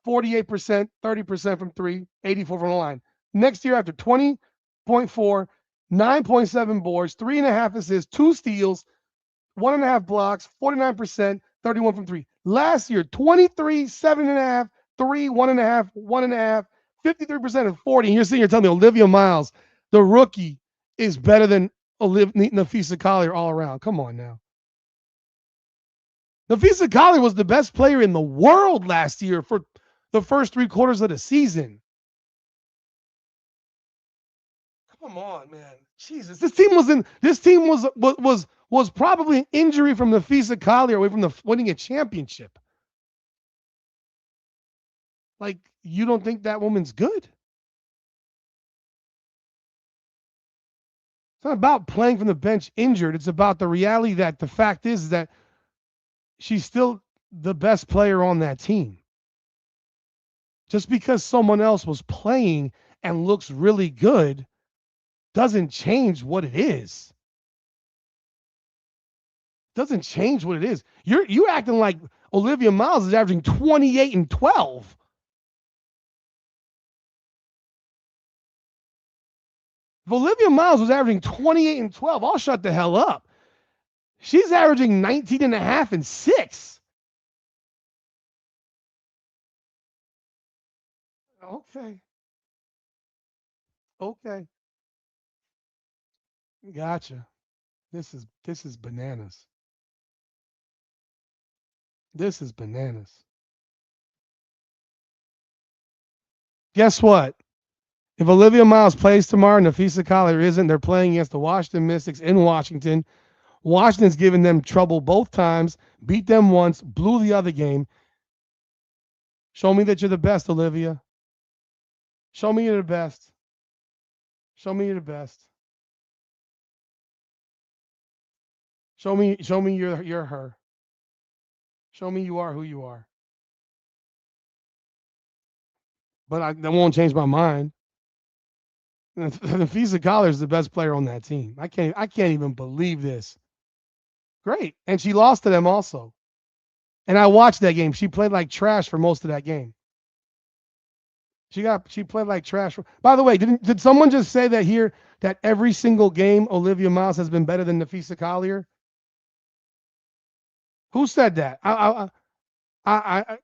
48%, 30% from 3, 84 from the line. Next year, after 20.4, 9.7 boards, 3.5 assists, 2 steals, 1.5 blocks, 49%, 31 from 3. Last year, 23, 7.5, 3, 1.5, 1.5, 53% and 40. And you're sitting here telling me Olivia Miles, the rookie, is better than Nafisa Collier all around. Come on now. Nafisa Collier was the best player in the world last year for the first 3 quarters of the season. Come on, man. Jesus. This team was probably an injury from Nafisa Collier away from winning a championship. Like, you don't think that woman's good? It's not about playing from the bench injured. It's about the reality that the fact is that she's still the best player on that team. Just because someone else was playing and looks really good doesn't change what it is. Doesn't change what it is. You're acting like Olivia Miles is averaging 28 and 12. If Olivia Miles was averaging 28 and 12, I'll shut the hell up. She's averaging 19 and a half and 6. Okay. Okay. Gotcha. This is bananas. This is bananas. Guess what? If Olivia Miles plays tomorrow and Nafisa Collier isn't, they're playing against the Washington Mystics in Washington. Washington's given them trouble both times, beat them once, blew the other game. Show me that you're the best, Olivia. Show me you're the best. Show me you're the best. Show me you're her. Show me you are who you are. But that won't change my mind. Nafisa Collier is the best player on that team. I can't even believe this. Great. And she lost to them also. And I watched that game. She played like trash for most of that game. She played like trash. By the way, did someone just say that here that every single game Olivia Miles has been better than Nafisa Collier? Who said that? The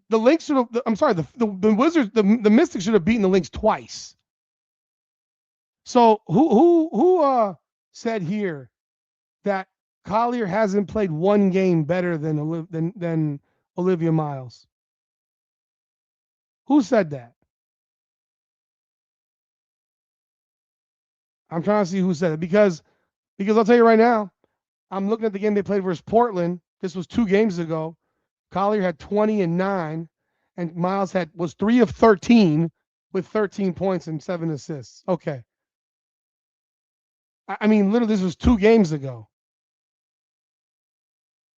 Lynx should have. I'm sorry. The Wizards, the Mystics should have beaten the Lynx twice. So who said here that Collier hasn't played one game better than Olivia Miles? Who said that? I'm trying to see who said it because I'll tell you right now, I'm looking at the game they played versus Portland. This was 2 games ago. Collier had 20 and 9, and Miles was 3 of 13 with 13 points and 7 assists. Okay. I mean, literally, this was 2 games ago.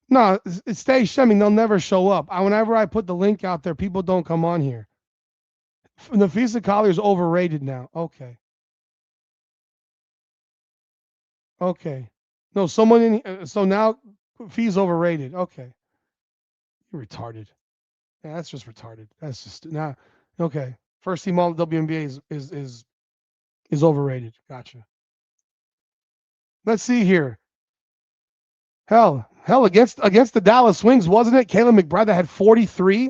No, it stays Shemming. They'll never show up. Whenever I put the link out there, people don't come on here. Nafisa Collier is overrated now. Okay. Okay. No, someone so now Fee's overrated. Okay. You're retarded. Yeah, that's just retarded. That's just now. Okay. First team all WNBA is overrated. Gotcha. Let's see here. Hell, against the Dallas Wings, wasn't it? Kayla McBride that had 43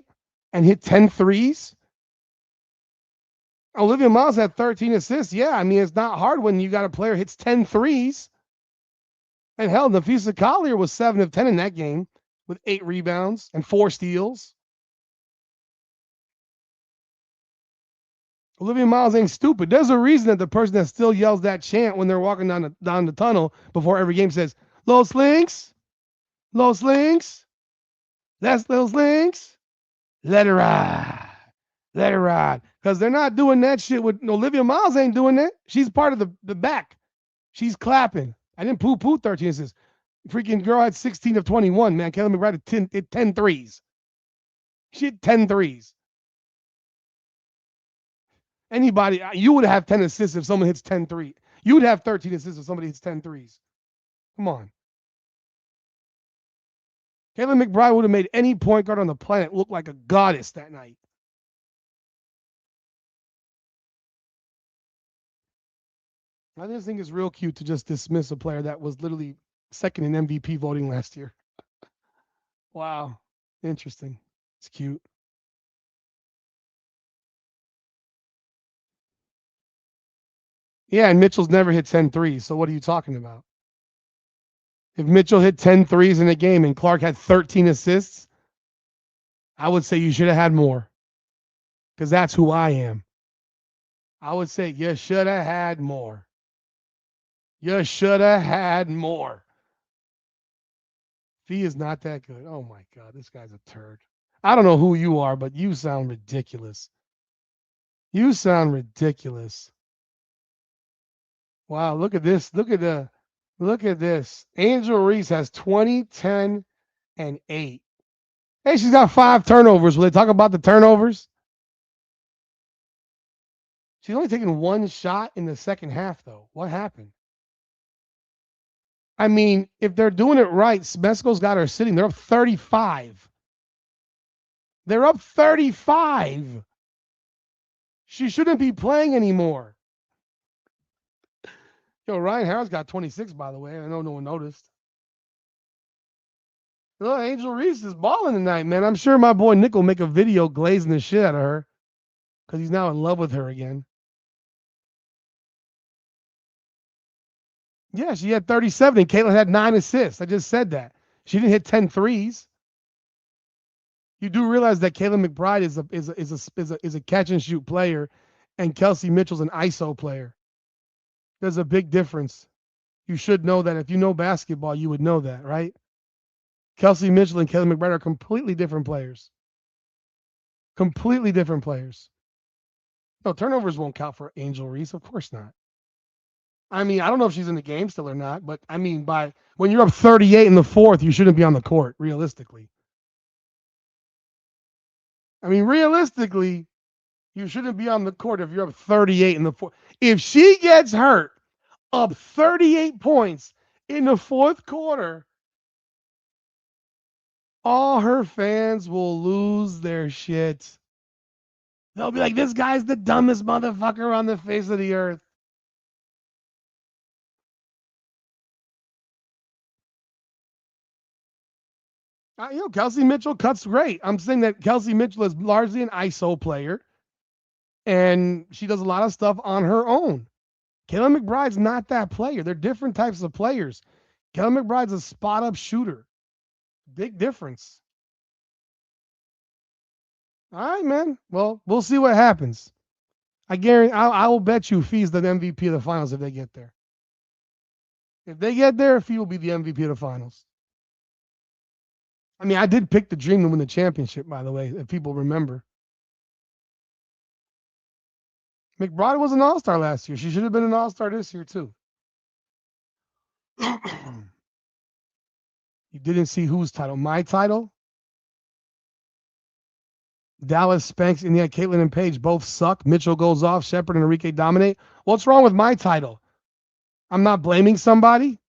and hit 10 threes. Olivia Miles had 13 assists. Yeah, I mean, it's not hard when you got a player hits 10 threes. And hell, Nafisa Collier was 7 of 10 in that game with 8 rebounds and 4 steals. Olivia Miles ain't stupid. There's a reason that the person that still yells that chant when they're walking down the tunnel before every game says, Los Links, Los Links, that's Los Links. Let her ride. Let her ride. Because they're not doing that shit with Olivia Miles ain't doing that. She's part of the back. She's clapping. I didn't poo-poo 13 assists. Freaking girl had 16 of 21, man. Kayla McBride had 10 threes. She had 10 threes. Anybody, you would have 10 assists if someone hits 10 threes. You would have 13 assists if somebody hits 10 threes. Come on. Kayla McBride would have made any point guard on the planet look like a goddess that night. I just think it's real cute to just dismiss a player that was literally second in MVP voting last year. Wow. Interesting. It's cute. Yeah, and Mitchell's never hit 10 threes. So what are you talking about? If Mitchell hit 10 threes in a game and Clark had 13 assists, I would say you should have had more. Because that's who I am. I would say you should have had more. You should have had more. Fee is not that good. Oh my God, this guy's a turd. I don't know who you are, but you sound ridiculous. You sound ridiculous. Wow, look at this. Look at this. Angel Reese has 20, 10, and 8. Hey, she's got 5 turnovers. Will they talk about the turnovers? She's only taken 1 shot in the second half, though. What happened? I mean, if they're doing it right, Smesco's got her sitting. They're up 35. They're up 35. She shouldn't be playing anymore. Yo, Ryan Harris got 26, by the way. I know no one noticed. Look, Angel Reese is balling tonight, man. I'm sure my boy Nick will make a video glazing the shit out of her because he's now in love with her again. Yeah, she had 37 and Caitlin had 9 assists. I just said that. She didn't hit 10 threes. You do realize that Kayla McBride is a catch and shoot player, and Kelsey Mitchell's an ISO player. There's a big difference. You should know that. If you know basketball, you would know that, right? Kelsey Mitchell and Kayla McBride are completely different players. Completely different players. No, turnovers won't count for Angel Reese. Of course not. I mean, I don't know if she's in the game still or not, but I mean, when you're up 38 in the fourth, you shouldn't be on the court, realistically. I mean, realistically, you shouldn't be on the court if you're up 38 in the fourth. If she gets hurt, up 38 points in the fourth quarter, all her fans will lose their shit. They'll be like, this guy's the dumbest motherfucker on the face of the earth. Kelsey Mitchell cuts great. I'm saying that Kelsey Mitchell is largely an ISO player, and she does a lot of stuff on her own. Kayla McBride's not that player. They're different types of players. Kayla McBride's a spot-up shooter. Big difference. All right, man. Well, we'll see what happens. I guarantee. I will bet you Fee's the MVP of the finals if they get there. If they get there, Fee will be the MVP of the finals. I mean, I did pick the Dream to win the championship, by the way, if people remember. McBride was an all-star last year. She should have been an all-star this year, too. You didn't see whose title? My title? Dallas, Spanks, Indiana, Caitlin, and Paige both suck. Mitchell goes off. Shepard and Arike dominate. What's wrong with my title? I'm not blaming somebody.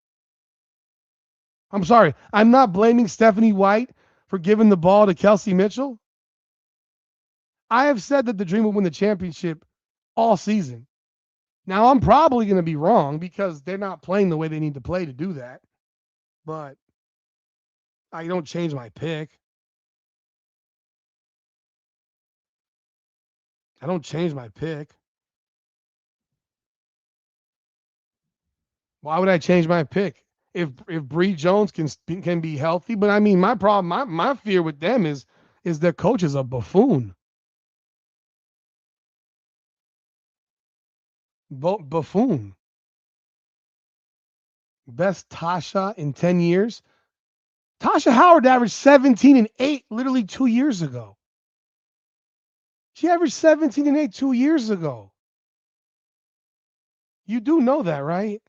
I'm sorry. I'm not blaming Stephanie White for giving the ball to Kelsey Mitchell. I have said that the Dream will win the championship all season. Now, I'm probably going to be wrong because they're not playing the way they need to play to do that. But I don't change my pick. I don't change my pick. Why would I change my pick? If Bree Jones can be healthy, but I mean my problem, my fear with them is their coach is a buffoon. Buffoon. Best Tasha in 10 years. Tasha Howard averaged 17 and 8 literally 2 years ago. She averaged 17 and 8 2 years ago. You do know that, right?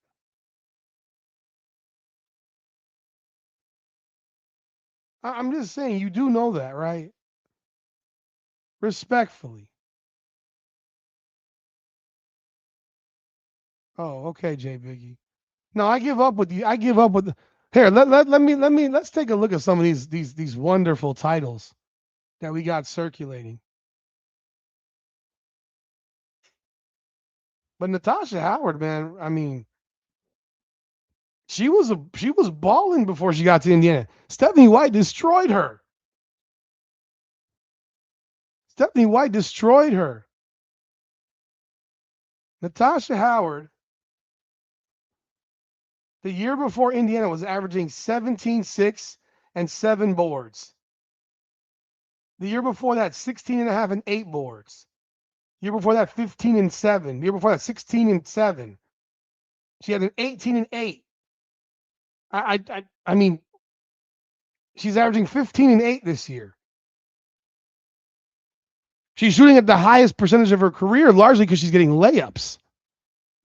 I'm just saying, you do know that, right? Respectfully. Oh, okay, Jay Biggie. No, I give up with you. I give up with. Here, let's take a look at some of these wonderful titles that we got circulating. But Natasha Howard, man, I mean, she was balling before she got to Indiana. Stephanie White destroyed her. Stephanie White destroyed her. Natasha Howard, the year before Indiana, was averaging 17, 6, and 7 boards. The year before that, 16 and a half and 8 boards. The year before that, 15 and 7. The year before that, 16 and 7. She had an 18 and 8. I mean, she's averaging 15 and 8 this year. She's shooting at the highest percentage of her career, largely because she's getting layups.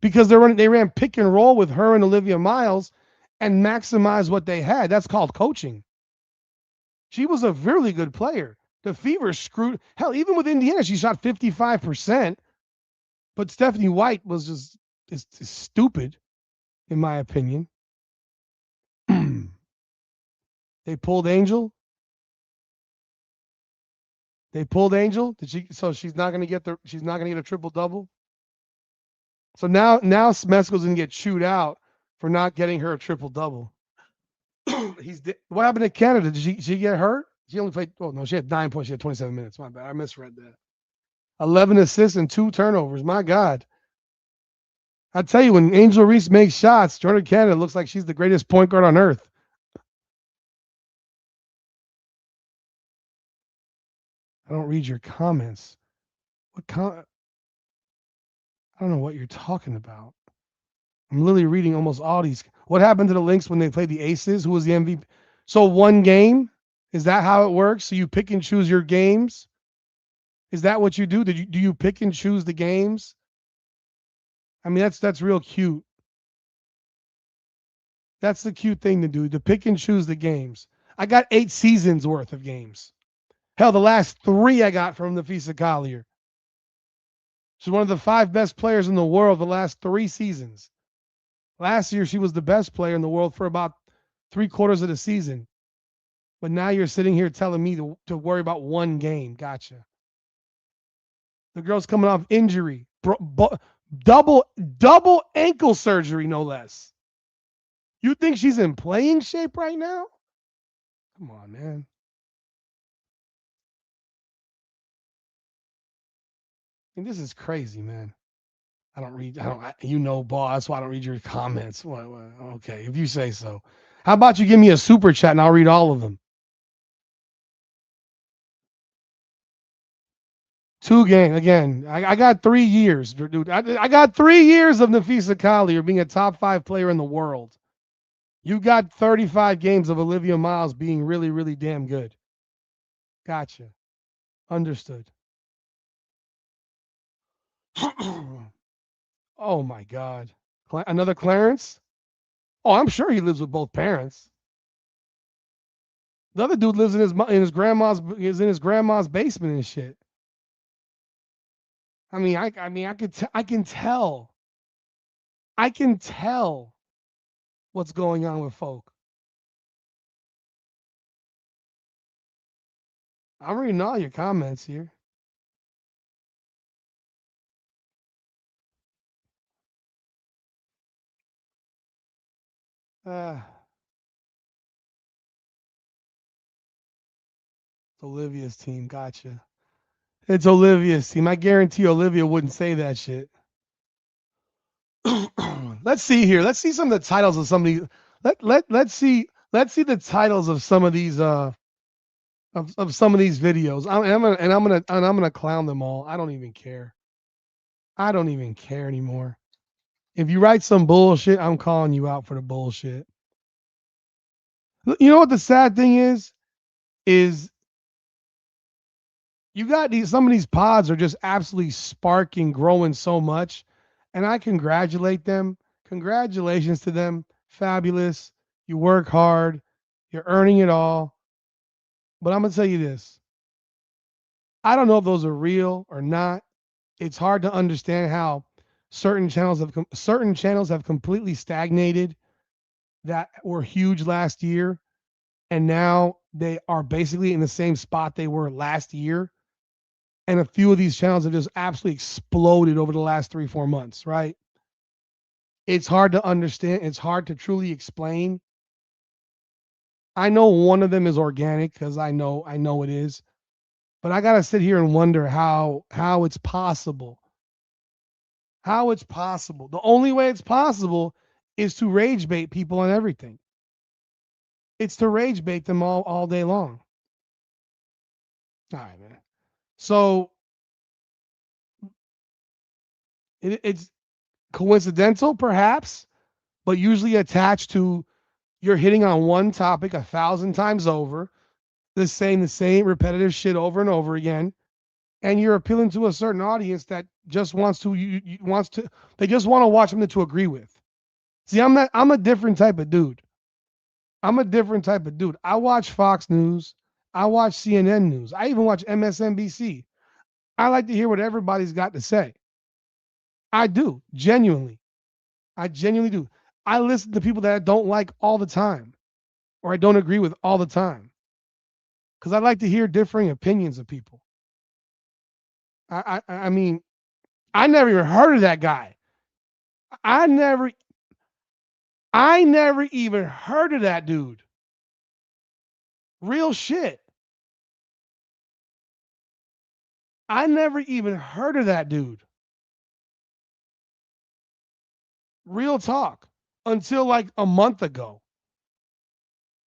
Because they ran pick and roll with her and Olivia Miles and maximized what they had. That's called coaching. She was a really good player. The Fever screwed. Hell, even with Indiana, she shot 55%. But Stephanie White was just is stupid, in my opinion. They pulled Angel. They pulled Angel. Did she? So she's not going to get a triple double. So now Smesco's going to get chewed out for not getting her a triple double. What happened to Canada? Did she get hurt? She only played. Oh no, she had 9 points. She had 27 minutes. My bad. I misread that. 11 assists and 2 turnovers. My God. I tell you, when Angel Reese makes shots, Jordan Canada looks like she's the greatest point guard on earth. I don't read your comments. I don't know what you're talking about. I'm literally reading almost all these. What happened to the Lynx when they played the Aces? Who was the MVP? So one game? Is that how it works? So you pick and choose your games? Is that what you do? Do you pick and choose the games? I mean, that's real cute. That's the cute thing to do, to pick and choose the games. I got 8 seasons worth of games. Hell, the last 3 I got from Nafisa Collier. She's one of the 5 best players in the world the last 3 seasons. Last year, she was the best player in the world for about 3/4 of the season. But now you're sitting here telling me to worry about one game. Gotcha. The girl's coming off injury. Double ankle surgery, no less. You think she's in playing shape right now? Come on, man. I mean, this is crazy, man. I don't read. I don't. You know, boss. So I don't read your comments. What? Okay, if you say so. How about you give me a super chat and I'll read all of them. 2 games again. I got 3 years, dude. I got 3 years of Nafisa Collier being a top 5 player in the world. You got 35 games of Olivia Miles being really, really damn good. Gotcha. Understood. Oh my God. Another Clarence? Oh, I'm sure he lives with both parents. The other dude lives in his grandma's basement and shit. I can tell what's going on with folk. I'm reading all your comments here. It's Olivia's team. Gotcha. It's Olivia's team. I guarantee Olivia wouldn't say that shit. Let's see here. Let's see some of the titles of some of these. Let's see the titles of some of these of some of these videos. I'm gonna clown them all. I don't even care. I don't even care anymore. If you write some bullshit, I'm calling you out for the bullshit. You know what the sad thing is? Is you got some of these pods are just absolutely sparking, growing so much, and I congratulate them. Congratulations to them. Fabulous. You work hard. You're earning it all. But I'm gonna tell you this. I don't know if those are real or not. It's hard to understand how certain channels have completely stagnated that were huge last year, and now they are basically in the same spot they were last year. And a few of these channels have just absolutely exploded over the last 3-4 months, right? It's hard to understand. It's hard to truly explain. I know one of them is organic because I know it is, but I gotta sit here and wonder how it's possible. How it's possible. The only way it's possible is to rage bait people on everything. It's to rage bait them all day long. All right, man. So it's coincidental, perhaps, but usually attached to you're hitting on one topic 1,000 times over, the same repetitive shit over and over again, and you're appealing to a certain audience that just wants to they just want to watch something to agree with. See, I'm a different type of dude. I'm a different type of dude. I watch Fox News. I watch CNN News. I even watch MSNBC. I like to hear what everybody's got to say. I do, genuinely. I genuinely do. I listen to people that I don't like all the time or I don't agree with all the time because I like to hear differing opinions of people. I mean, I never even heard of that guy. I never I never even heard of that dude. Real shit. I never even heard of that dude. Real talk. Until like a month ago.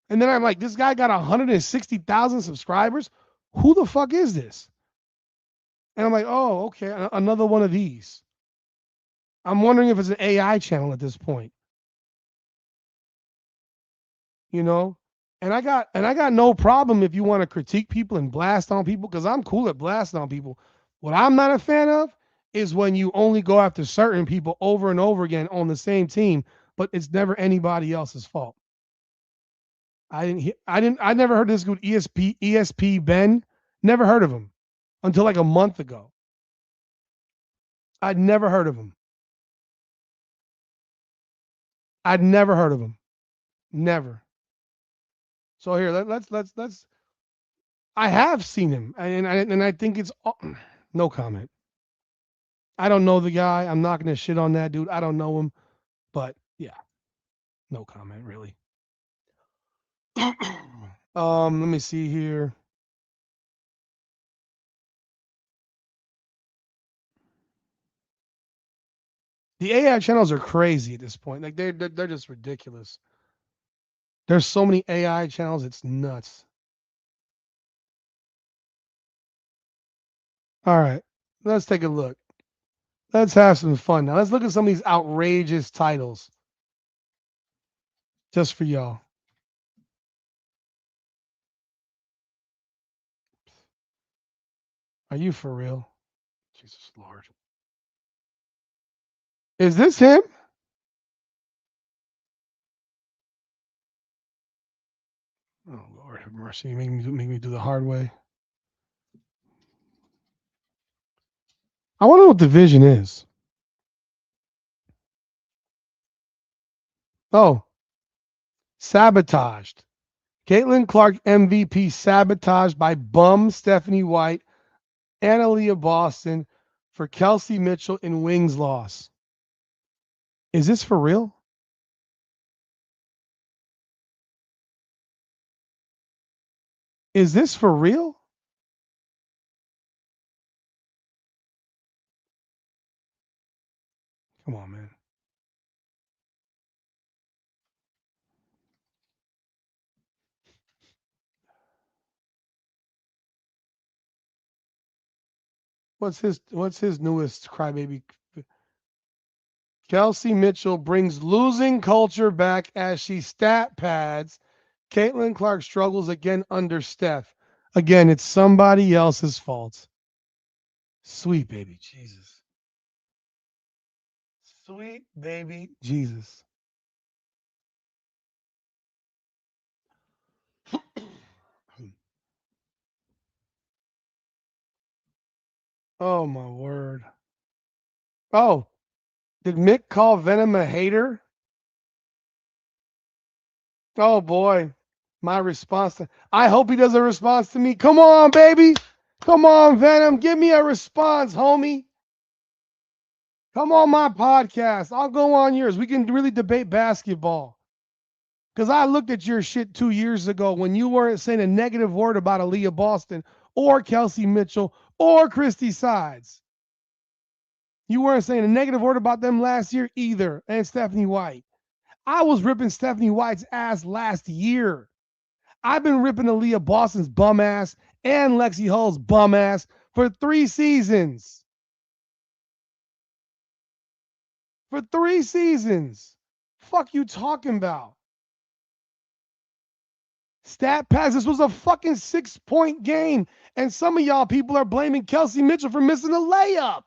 And then I'm like, this guy got 160,000 subscribers. Who the fuck is this? And I'm like, oh, okay, another one of these. I'm wondering if it's an AI channel at this point. You know? And I got no problem if you want to critique people and blast on people because I'm cool at blasting on people. What I'm not a fan of is when you only go after certain people over and over again on the same team, but it's never anybody else's fault. I never heard of this dude ESP Ben. Never heard of him until like a month ago. I'd never heard of him. I'd never heard of him. Never. So here, let's. I have seen him, and I think it's no comment. I don't know the guy. I'm not gonna shit on that dude. I don't know him, but yeah, no comment really. Let me see here. The AI channels are crazy at this point. Like they're just ridiculous. There's so many AI channels, it's nuts. All right, let's take a look. Let's have some fun now. Let's look at some of these outrageous titles just for y'all. Are you for real? Jesus Lord. Is this him? Oh Lord have mercy. Make me do the hard way. I wonder what the vision is. Oh, sabotaged. Caitlin Clark MVP sabotaged by bum Stephanie White, Annalea Boston for Kelsey Mitchell in Wings loss. Is this for real? Is this for real? Come on, man. What's his newest crybaby? Kelsey Mitchell brings losing culture back as she stat pads. Caitlin Clark struggles again under Steph. Again, it's somebody else's fault. Sweet baby Jesus. Sweet baby Jesus. Oh my word. Oh, did Mick call Venom a hater? Oh boy. My response to I hope he does a response to me. Come on, baby. Come on, Venom. Give me a response, homie. Come on my podcast. I'll go on yours. We can really debate basketball. Because I looked at your shit 2 years ago when you weren't saying a negative word about Aaliyah Boston or Kelsey Mitchell or Christy Sides. You weren't saying a negative word about them last year either, and Stephanie White. I was ripping Stephanie White's ass last year. I've been ripping Aaliyah Boston's bum ass and Lexi Hull's bum ass for 3 seasons. For 3 seasons. Fuck you talking about? Stat pads, this was a fucking 6-point game. And some of y'all people are blaming Kelsey Mitchell for missing a layup.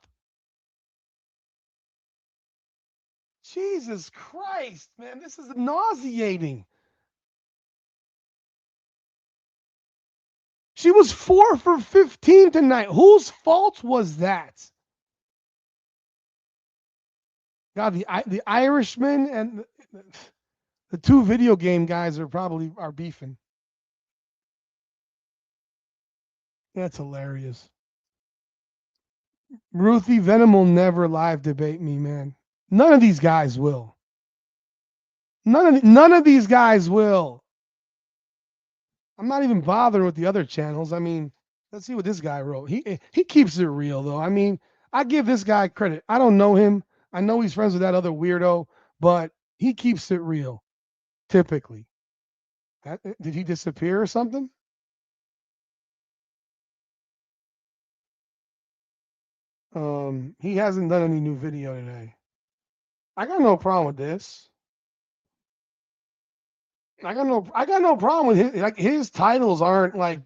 Jesus Christ, man, this is nauseating. She was 4 for 15 tonight. Whose fault was that? God, the Irishman and the 2 video game guys are beefing. That's hilarious. Ruthie Venom will never live debate me, man. None of these guys will. None of these guys will. I'm not even bothering with the other channels. I mean, let's see what this guy wrote. He keeps it real though. I mean, I give this guy credit. I don't know him. I know he's friends with that other weirdo, but he keeps it real. Typically, did he disappear or something? He hasn't done any new video today. I got no problem with this. I got no problem with his titles aren't like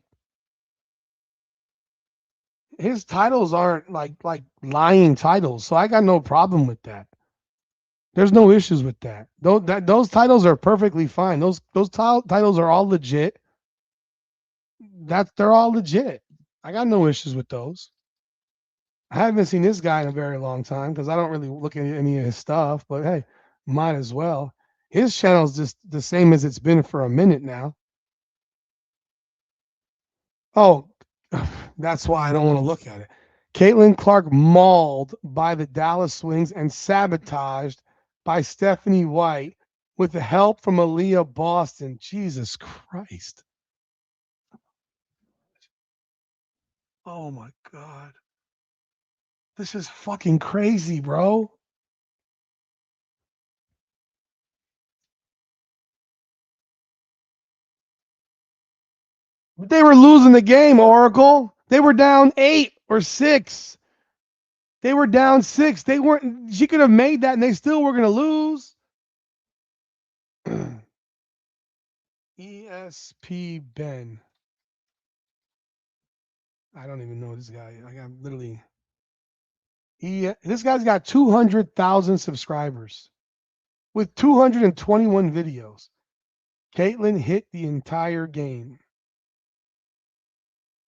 lying titles, so I got no problem with that. There's no issues with that. Those titles are perfectly fine. Those titles are all legit. They're all legit. I got no issues with those. I haven't seen this guy in a very long time because I don't really look at any of his stuff. But hey, might as well. His channel's just the same as it's been for a minute now. Oh, that's why I don't want to look at it. Caitlin Clark mauled by the Dallas Swings and sabotaged by Stephanie White with the help from Aaliyah Boston. Jesus Christ. Oh my God. This is fucking crazy, bro. They were losing the game, Oracle. They were down 8 or 6. They were down 6. They weren't. She could have made that, and they still were going to lose. ESP Ben. I don't even know this guy. I got literally. This guy's got 200,000 subscribers with 221 videos. Caitlyn hit the entire game.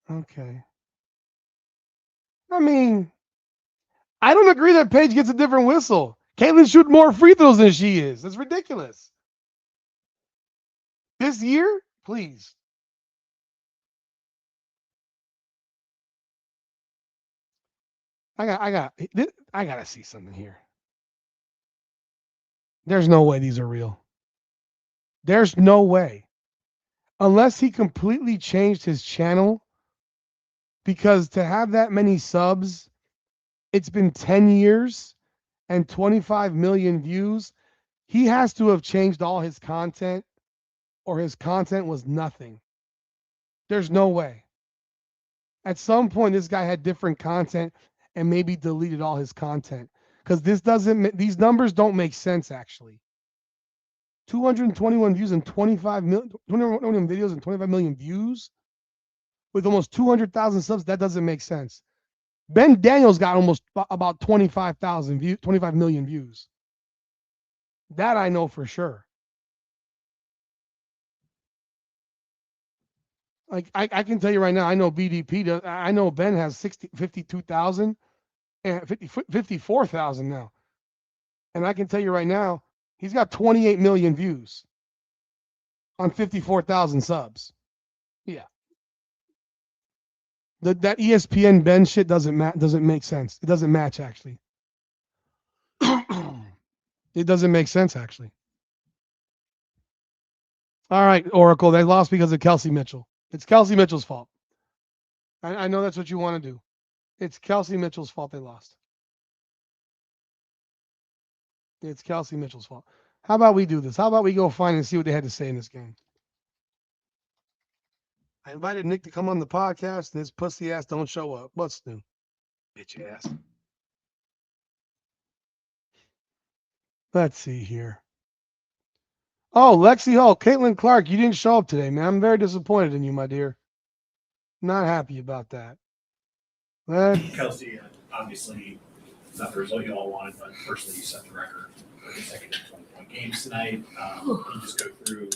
Okay. I mean, I don't agree that Paige gets a different whistle. Caitlyn shoot more free throws than she is. That's ridiculous. This year, please. I gotta see something here. There's no way these are real. There's no way. Unless he completely changed his channel, because to have that many subs, it's been 10 years and 25 million views. He has to have changed all his content, or his content was nothing. There's no way. At some point, this guy had different content and maybe deleted all his content, because these numbers don't make sense actually. 221 views and 25 million videos and 25 million views with almost 200,000 subs. That doesn't make sense. Ben Daniels got almost about 25,000 views, 25 million views. That I know for sure. Like I can tell you right now, I know BDP does. I know Ben has 52,000 and 54,000 now. And I can tell you right now, he's got 28 million views on 54,000 subs. Yeah. That ESPN Ben shit doesn't make sense. It doesn't match actually. It doesn't make sense actually. All right, Oracle, they lost because of Kelsey Mitchell. It's Kelsey Mitchell's fault. I know that's what you want to do. It's Kelsey Mitchell's fault they lost. It's Kelsey Mitchell's fault. How about we do this? How about we go find and see what they had to say in this game? I invited Nick to come on the podcast, and his pussy ass don't show up. What's new? Bitch ass. Let's see here. Oh, Lexi Hall, Caitlin Clark, you didn't show up today, man. I'm very disappointed in you, my dear. Not happy about that. Kelsey, obviously, not the result you all wanted, but personally, you set the record for consecutive 20-point games tonight. Can you just go through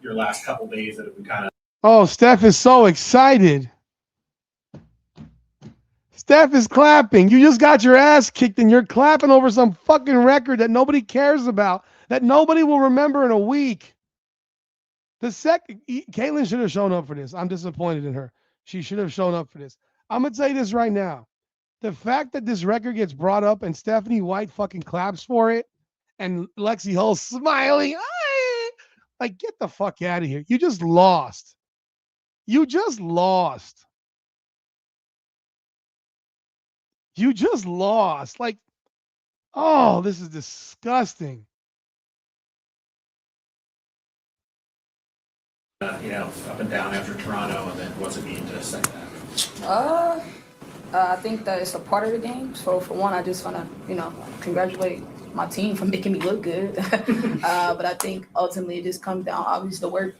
your last couple days that have been kind of. Oh, Steph is so excited. Steph is clapping. You just got your ass kicked and you're clapping over some fucking record that nobody cares about, that nobody will remember in a week. Caitlyn should have shown up for this. I'm disappointed in her. She should have shown up for this. I'm going to tell you this right now. The fact that this record gets brought up and Stephanie White fucking claps for it and Lexi Hull smiling, like, get the fuck out of here. You just lost. You just lost. You just lost. Like, oh, this is disgusting. Up and down after Toronto, and then what's it mean to second half? I think that it's a part of the game. So for one, I just want to, congratulate my team for making me look good. But I think ultimately it just comes down, obviously, the work.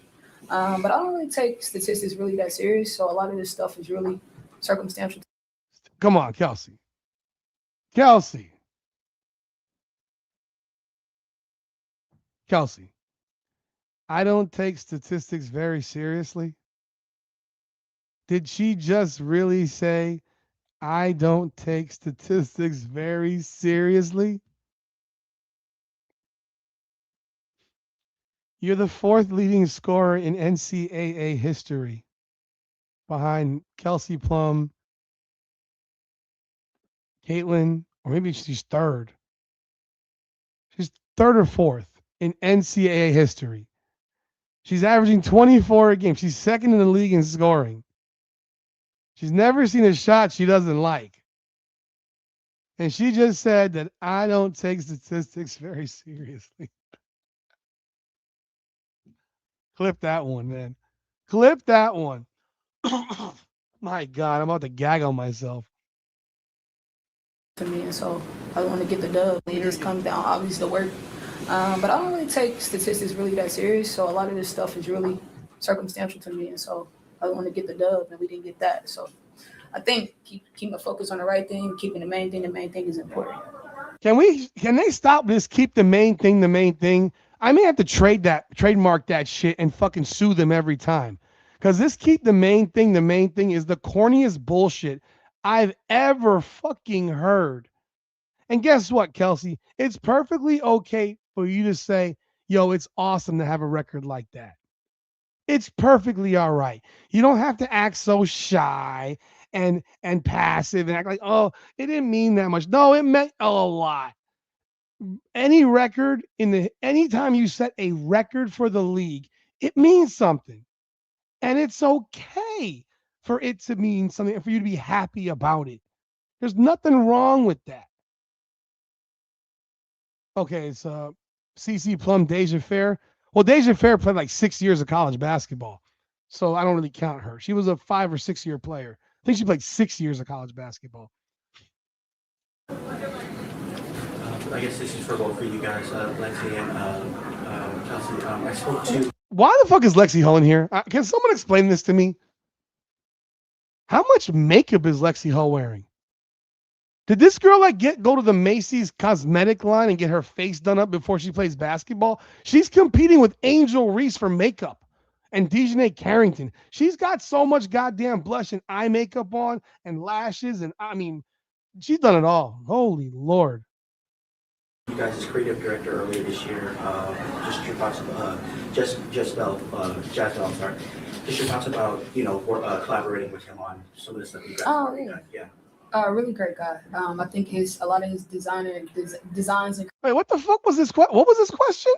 But I don't really take statistics really that serious. So a lot of this stuff is really circumstantial. Come on, Kelsey. Kelsey. I don't take statistics very seriously. Did she just really say, I don't take statistics very seriously? You're the fourth leading scorer in NCAA history, behind Kelsey Plum, Caitlyn, or maybe she's third. She's third or fourth in NCAA history. She's averaging 24 a game. She's second in the league in scoring. She's never seen a shot she doesn't like. And she just said that I don't take statistics very seriously. Clip that one, man. Clip that one. My God, I'm about to gag on myself. To me, and so I want to get the dub. It just comes down, obviously, the work. But I don't really take statistics really that serious. So a lot of this stuff is really circumstantial to me, and so I want to get the dub, and we didn't get that. So I think keep my focus on the right thing, keeping the main thing. The main thing is important. Can they stop this? Keep the main thing the main thing. I may have to trademark that shit and fucking sue them every time. Because this keep the main thing is the corniest bullshit I've ever fucking heard. And guess what, Kelsey? It's perfectly okay for you to say, yo, it's awesome to have a record like that. It's perfectly all right. You don't have to act so shy and passive and act like, oh, it didn't mean that much. No, it meant a lot. Anytime you set a record for the league, it means something. And it's okay for it to mean something and for you to be happy about it. There's nothing wrong with that. Okay, it's CC Plum, Deja Fair. Well, Deja Fair played like 6 years of college basketball, so I don't really count her. She was a 5 or 6 year player. I think she played 6 years of college basketball. I guess this is for both for you guys, Lexi and Kelsey. I spoke to. Why the fuck is Lexi Hull in here? Can someone explain this to me? How much makeup is Lexi Hull wearing? Did this girl go to the Macy's cosmetic line and get her face done up before she plays basketball? She's competing with Angel Reese for makeup and Dejanay Carrington. She's got so much goddamn blush and eye makeup on and lashes, and I mean, she's done it all. Holy Lord. You guys as creative director earlier this year, just your thoughts, Jazbel, I'm sorry. Just your thoughts about, collaborating with him on some of the stuff you guys have already done. Yeah. Really great guy. I think a lot of his designs and Wait, what the fuck was this? What was this question?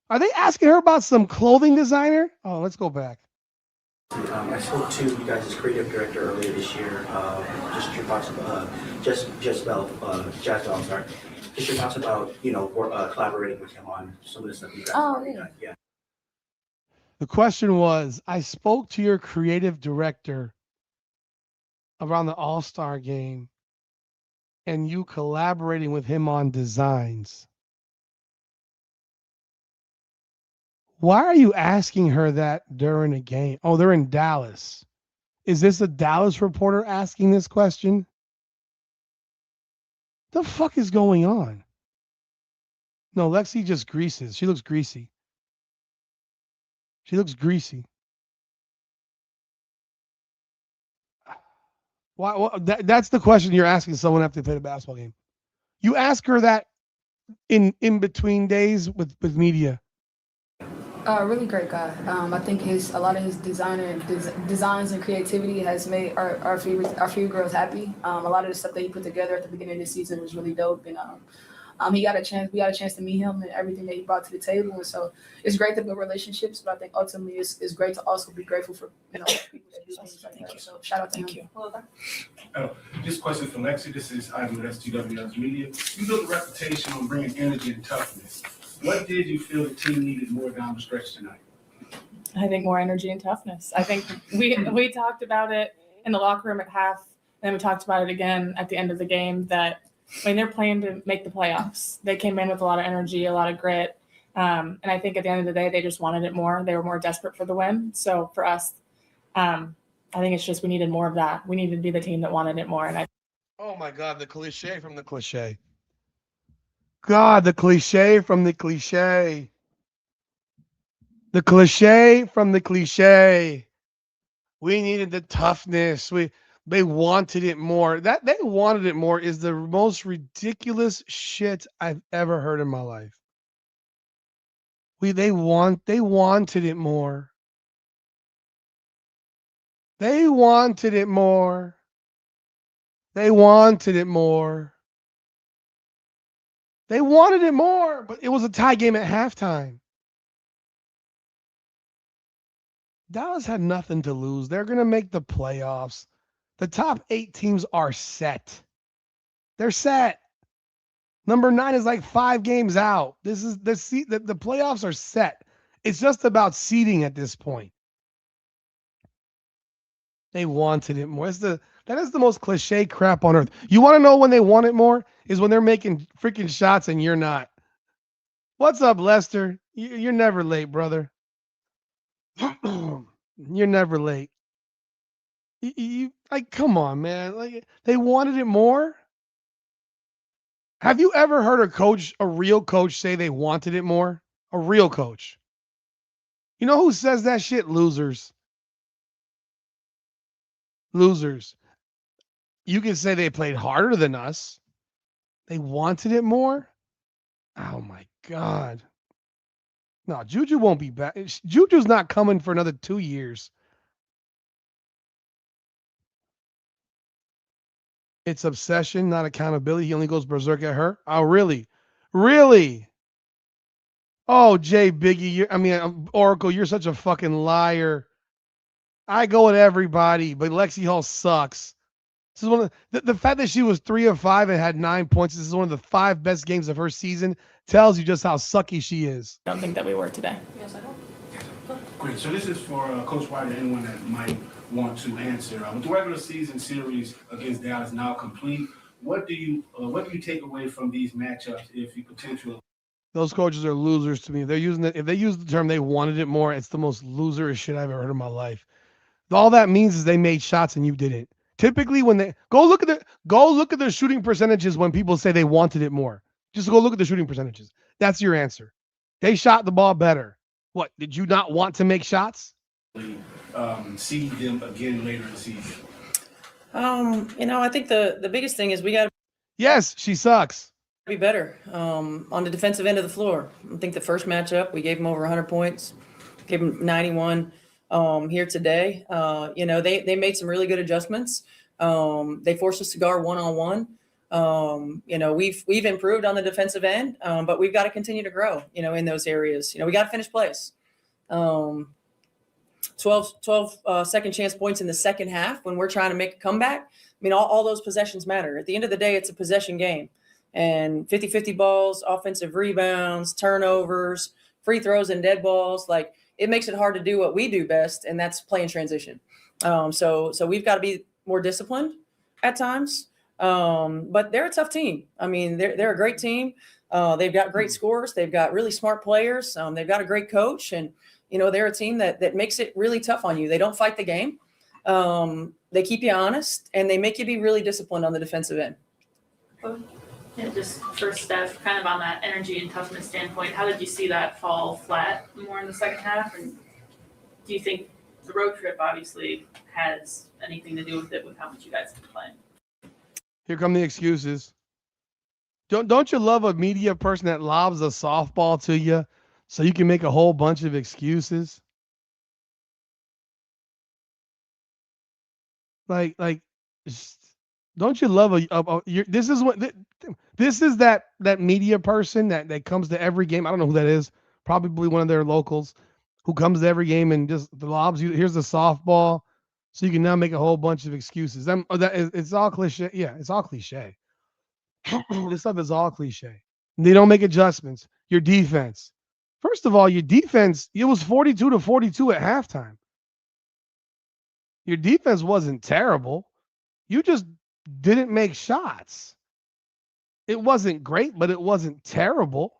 Are they asking her about some clothing designer? Oh, let's go back. I spoke to you guys as creative director earlier this year. Just your thoughts, Jazbel, I'm sorry. Just your thoughts about, collaborating with him on some of the stuff you guys have already done. Yeah. The question was, I spoke to your creative director around the All-Star game and you collaborating with him on designs. Why are you asking her that during a game? Oh, they're in Dallas. Is this a Dallas reporter asking this question? The fuck is going on? No, Lexi just greases. She looks greasy. She looks greasy. Why that's the question you're asking someone after they played a basketball game. You ask her that in between days with media. Really great guy. I think a lot of his designs and creativity has made our favorite girls happy. A lot of the stuff that he put together at the beginning of the season was really dope, and we got a chance to meet him and everything that he brought to the table. And so it's great to build relationships, but I think ultimately it's great to also be grateful for people that do things like that. So shout out to him. This question from Lexi. This is Ivan with STW's Media. You built a reputation on bringing energy and toughness. What did you feel the team needed more down the stretch tonight? I think more energy and toughness. I think we talked about it in the locker room at half, and then we talked about it again at the end of the game that, they're playing to make the playoffs. They came in with a lot of energy, a lot of grit. And I think at the end of the day, they just wanted it more. They were more desperate for the win. So for us, I think it's just we needed more of that. We needed to be the team that wanted it more. And oh my God, the cliche from the cliche. God, the cliche from the cliche. The cliche from the cliche. We needed the toughness. They wanted it more. That they wanted it more is the most ridiculous shit I've ever heard in my life. They wanted it more. They wanted it more. They wanted it more. They wanted it more, but it was a tie game at halftime. Dallas had nothing to lose. They're going to make the playoffs. The top 8 teams are set. They're set. Number 9 is like 5 games out. This is the playoffs are set. It's just about seeding at this point. They wanted it more. That is the most cliche crap on earth. You want to know when they want it more? Is when they're making freaking shots and you're not. What's up, Lester? You're never late, brother. You're never late. You like, come on, man. Like, they wanted it more. Have you ever heard a real coach say they wanted it more? A real coach. You know who says that shit? Losers. Losers. You can say they played harder than us. They wanted it more. Oh my God. No, Juju won't be back. Juju's not coming for another 2 years. It's obsession, not accountability. He only goes berserk at her. Oh, really? Really? Oh, Jay Biggie. Oracle, you're such a fucking liar. I go at everybody, but Lexi Hall sucks. This is one of the fact that she was 3 of 5 and had 9 points. This is one of the 5 best games of her season. Tells you just how sucky she is. I don't think that we were today. Yes, I know. Great. So this is for Coach White and anyone that might want to answer. With the regular season series against Dallas now complete, what do you take away from these matchups if you potentially? Those coaches are losers to me. If they use the term they wanted it more, it's the most loserish shit I've ever heard in my life. All that means is they made shots and you didn't. Typically, when they go look at the shooting percentages when people say they wanted it more. Just go look at the shooting percentages. That's your answer. They shot the ball better. What, did you not want to make shots? See them again later in the season. I think the biggest thing is we got to Yes, she sucks. be better on the defensive end of the floor. I think the first matchup we gave them over 100 points, gave them 91 here today. They made some really good adjustments. They forced us to guard one-on-one. We've improved on the defensive end, but we've got to continue to grow, in those areas. We got to finish plays. 12 second chance points in the second half when we're trying to make a comeback. All those possessions matter. At the end of the day, it's a possession game. And 50-50 balls, offensive rebounds, turnovers, free throws, and dead balls. Like, it makes it hard to do what we do best, and that's play in transition. So we've got to be more disciplined at times. But they're a tough team. They're a great team. They've got great scorers. They've got really smart players. They've got a great coach. And, they're a team that makes it really tough on you. They don't fight the game. They keep you honest, and they make you be really disciplined on the defensive end. Yeah, just first Steph, kind of on that energy and toughness standpoint, how did you see that fall flat more in the second half? And do you think the road trip obviously has anything to do with it, with how much you guys have been playing? Here come the excuses. Don't you love a media person that lobs a softball to you so you can make a whole bunch of excuses? Like, don't you love this is that media person that comes to every game. I don't know who that is. Probably one of their locals who comes to every game and just lobs you. Here's the softball, so you can now make a whole bunch of excuses. It's all cliche. Yeah, it's all cliche. This stuff is all cliche. They don't make adjustments. Your defense. First of all, your defense, it was 42-42 at halftime. Your defense wasn't terrible. You just didn't make shots. It wasn't great, but it wasn't terrible.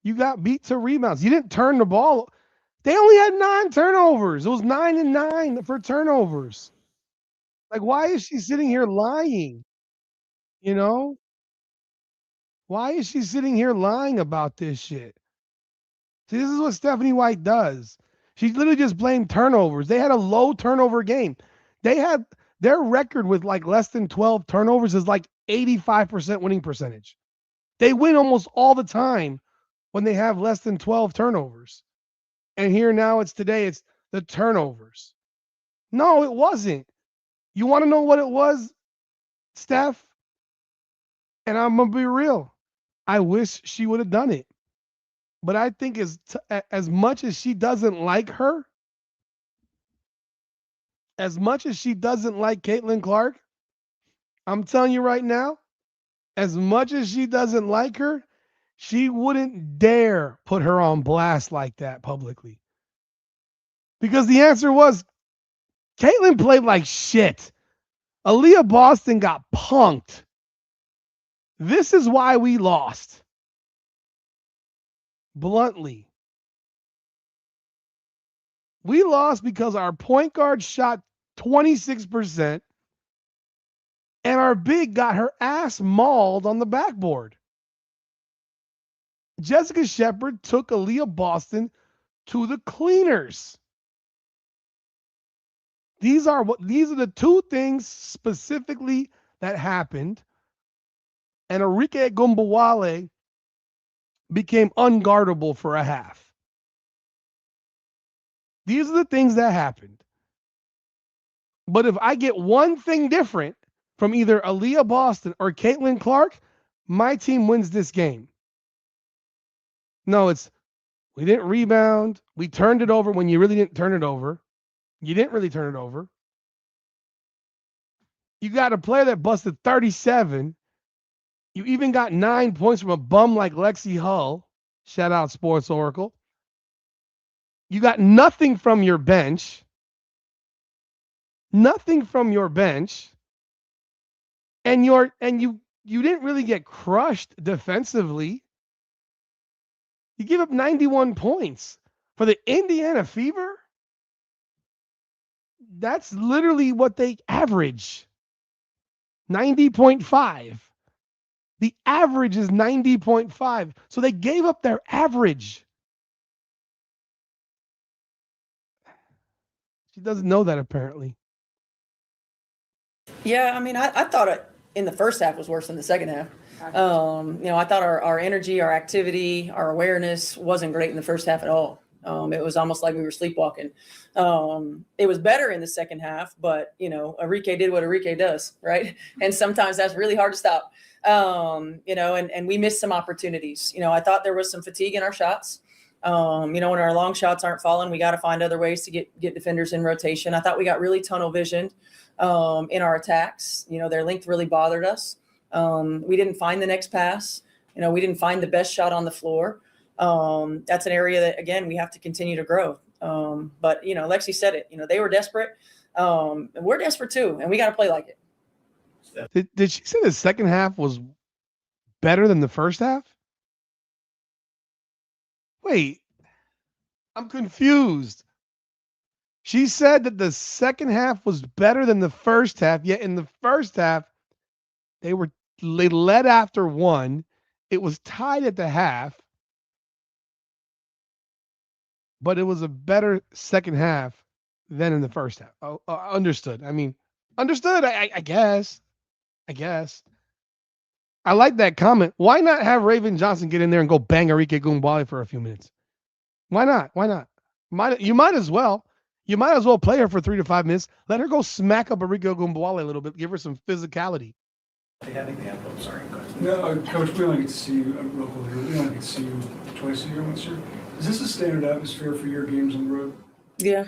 You got beat to rebounds. You didn't turn the ball. They only had 9 turnovers. It was 9-9 for turnovers. Like, why is she sitting here lying? Why is she sitting here lying about this shit? See, this is what Stephanie White does. She literally just blamed turnovers. They had a low turnover game. They had their record with like less than 12 turnovers is like 85% winning percentage. They win almost all the time when they have less than 12 turnovers. And here now it's the turnovers. No, it wasn't. You want to know what it was, Steph? And I'm going to be real. I wish she would have done it. But I think as much as she doesn't like her, as much as she doesn't like Caitlin Clark, I'm telling you right now, as much as she doesn't like her, she wouldn't dare put her on blast like that publicly. Because the answer was Caitlin played like shit. Aaliyah Boston got punked. This is why we lost. Bluntly. We lost because our point guard shot 26% and our big got her ass mauled on the backboard. Jessica Shepard took Aaliyah Boston to the cleaners. These are the two things specifically that happened. And Arike Gumbawale became unguardable for a half. These are the things that happened. But if I get one thing different from either Aaliyah Boston or Caitlin Clark, my team wins this game. No, it's we didn't rebound. We turned it over when you really didn't turn it over. You didn't really turn it over. You got a player that busted 37. You even got 9 points from a bum like Lexi Hull. Shout out Sports Oracle. You got nothing from your bench. Nothing from your bench. And you didn't really get crushed defensively. You give up 91 points for the Indiana Fever. That's literally what they average. 90.5. The average is 90.5. So they gave up their average. She doesn't know that apparently. Yeah, I mean, I thought it in the first half was worse than the second half. I thought our energy, our activity, our awareness wasn't great in the first half at all. It was almost like we were sleepwalking. It was better in the second half, but, Arike did what Arike does, right? And sometimes that's really hard to stop. And we missed some opportunities. I thought there was some fatigue in our shots. When our long shots aren't falling, we got to find other ways to get defenders in rotation. I thought we got really tunnel visioned in our attacks. Their length really bothered us. We didn't find the next pass. We didn't find the best shot on the floor. That's an area that, again, we have to continue to grow. But Lexi said it. They were desperate. We're desperate too, and we got to play like it. Did she say the second half was better than the first half? Wait, I'm confused. She said that the second half was better than the first half, yet in the first half, they led after one. It was tied at the half, but it was a better second half than in the first half. Oh, understood. I mean, understood, I guess. I like that comment. Why not have Raven Johnson get in there and go bang Arike Gumbawale for a few minutes? Why not? You might as well. You might as well play her for 3 to 5 minutes. Let her go smack up Arike Gumbawale a little bit. Give her some physicality. Sorry, go ahead. No, Coach, we only get to see you locally. We only get to see you twice a year once a year. Is this a standard atmosphere for your games on the road? Yeah.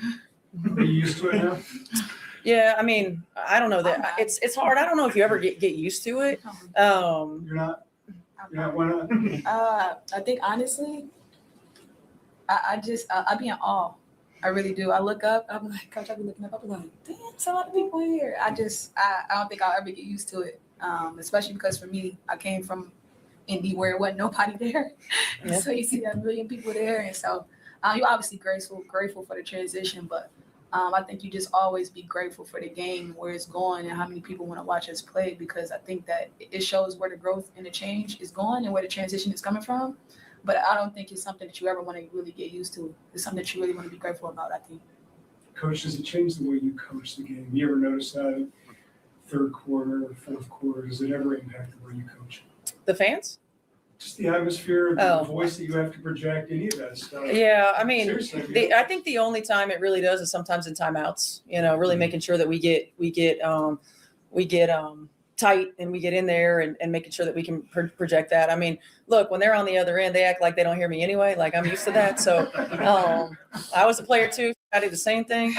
Are you used to it now? Yeah, I mean, I don't know that it's hard. I don't know if you ever get used to it. You're not. Why not? I think honestly, I be in awe. I really do. I look up. I'm like, Coach, I be looking up. I'm like, damn, there's a lot of people here. I don't think I'll ever get used to it. Especially because for me, I came from Indy where it wasn't nobody there, and so you see a million people there, and so you're obviously grateful for the transition, but I think you just always be grateful for the game, where it's going, and how many people want to watch us play, because I think that it shows where the growth and the change is going and where the transition is coming from. But I don't think it's something that you ever want to really get used to. It's something that you really want to be grateful about, I think. Coach, does it change the way you coach the game? You ever notice that third quarter, fourth quarter? Does it ever impact the way you coach? The fans? Just the atmosphere, the voice that you have to project, any of that stuff. Yeah, I mean, Seriously, I think the only time it really does is sometimes in timeouts. Really making sure that we get tight and we get in there and making sure that we can project that. I mean, look, when they're on the other end, they act like they don't hear me anyway. Like, I'm used to that. So I was a player too. I did the same thing.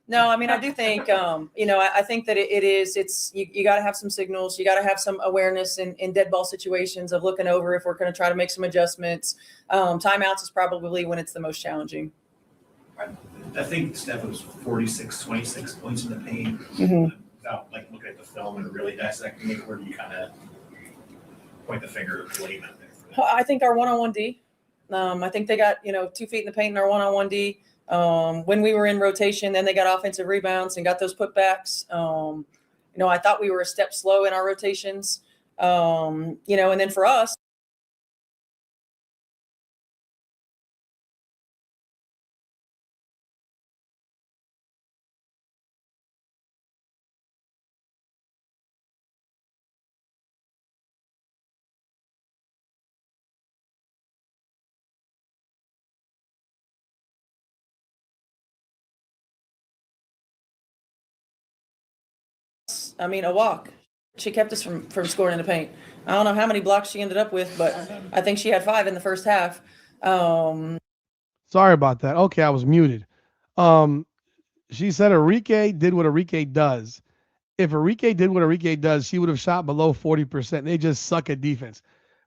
No, I mean, I do think, I think that you got to have some signals. You got to have some awareness in dead ball situations of looking over if we're going to try to make some adjustments. Timeouts is probably when it's the most challenging. I think Steph was 26 points in the paint. Mm-hmm. Without looking at the film and really dissecting it, where do you kind of point the finger of blame out there? I think our one-on-one D. I think they got 2 feet in the paint in our one-on-one D. When we were in rotation, then they got offensive rebounds and got those putbacks. I thought we were a step slow in our rotations. And then for us. I mean, a walk. She kept us from scoring in the paint. I don't know how many blocks she ended up with, but I think she had 5 in the first half. Sorry about that. Okay, I was muted. She said Arike did what Arike does. If Arike did what Arike does, she would have shot below 40%. They just suck at defense.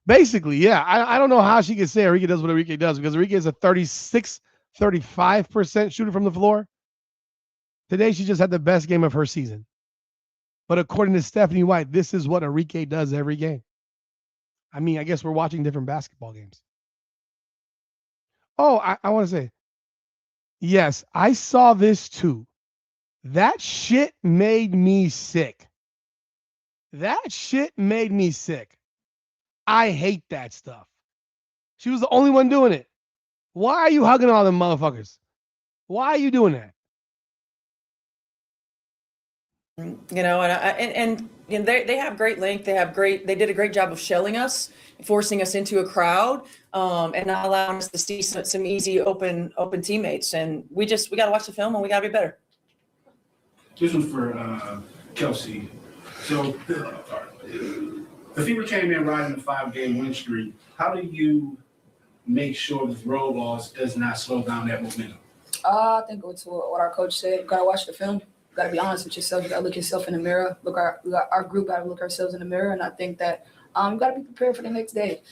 Basically, yeah. I don't know how she could say Arike does what Arike does because Arike is a 35% shooter from the floor. Today, she just had the best game of her season. But according to Stephanie White, this is what Arike does every game. I mean, I guess we're watching different basketball games. Oh, I want to say, yes, I saw this too. That shit made me sick. That shit made me sick. I hate that stuff. She was the only one doing it. Why are you hugging all them motherfuckers? Why are you doing that? And they have great length. They did a great job of shelling us, forcing us into a crowd, and not allowing us to see some easy open teammates. And we got to watch the film and we got to be better. This one's for Kelsey. So the Fever came in riding a 5-game win streak. How do you make sure this road loss does not slow down that momentum? I think it's what our coach said. You gotta watch the film. You gotta be honest with yourself. You gotta look yourself in the mirror. Our group gotta look ourselves in the mirror, and I think that you gotta be prepared for the next day.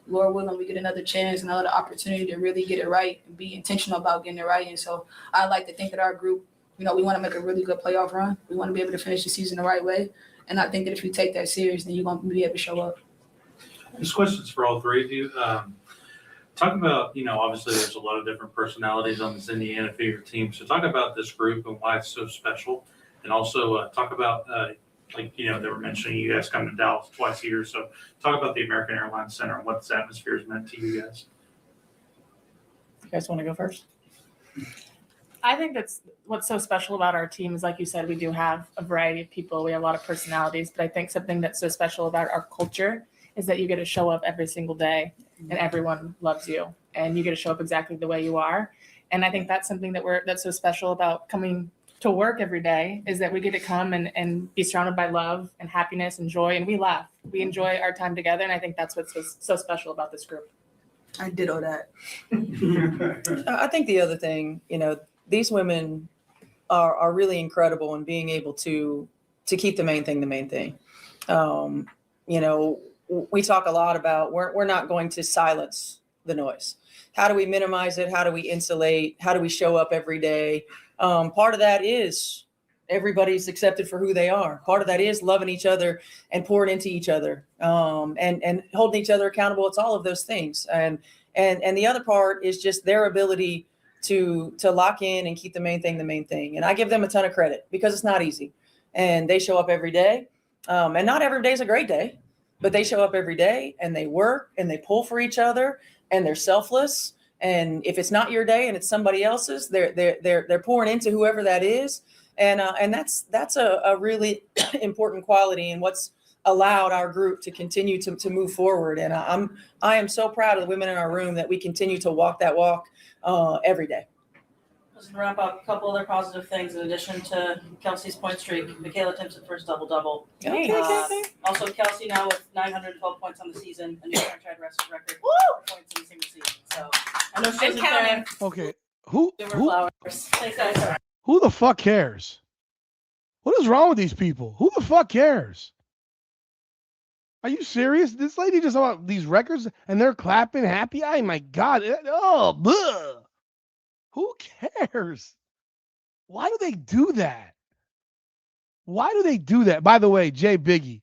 Lord willing, we get another chance, another opportunity to really get it right and be intentional about getting it right. And so I like to think that our group, we want to make a really good playoff run. We want to be able to finish the season the right way. And I think that if you take that serious, then you're going to be able to show up. This question's for all three of you. Talk about, obviously there's a lot of different personalities on this Indiana Fever team. So talk about this group and why it's so special. And also talk about, they were mentioning you guys come to Dallas twice a year. So talk about the American Airlines Center and what this atmosphere has meant to you guys. You guys want to go first? I think that's what's so special about our team is, like you said, we do have a variety of people. We have a lot of personalities, but I think something that's so special about our culture is that you get to show up every single day and everyone loves you and you get to show up exactly the way you are. And I think that's something that's so special about coming to work every day is that we get to come and be surrounded by love and happiness and joy, and we laugh. We enjoy our time together, and I think that's what's so special about this group. I ditto that. I think the other thing, these women are really incredible in being able to keep the main thing. We talk a lot about we're not going to silence the noise. How do we minimize it? How do we insulate? How do we show up every day? Part of that is everybody's accepted for who they are. Part of that is loving each other and pouring into each other, and holding each other accountable. It's all of those things. And the other part is just their ability to lock in and keep the main thing. And I give them a ton of credit because it's not easy. And they show up every day. And not every day is a great day, but they show up every day and they work and they pull for each other and they're selfless. And if it's not your day and it's somebody else's, they're pouring into whoever that is. And that's a really important quality and what's allowed our group to continue to move forward. And I am so proud of the women in our room that we continue to walk that walk every day. Just to wrap up, a couple other positive things in addition to Kelsey's point streak. Michaela Timpson first double-double. Okay. Also, Kelsey now with 912 points on the season, a new franchise record for points in the single season. So I know she isn't there. Okay. Who Who the fuck cares? What is wrong with these people? Who the fuck cares? Are you serious? This lady just about these records and they're clapping happy. Oh my God. Oh, bleh. Who cares? Why do they do that? Why do they do that? By the way, Jay Biggie,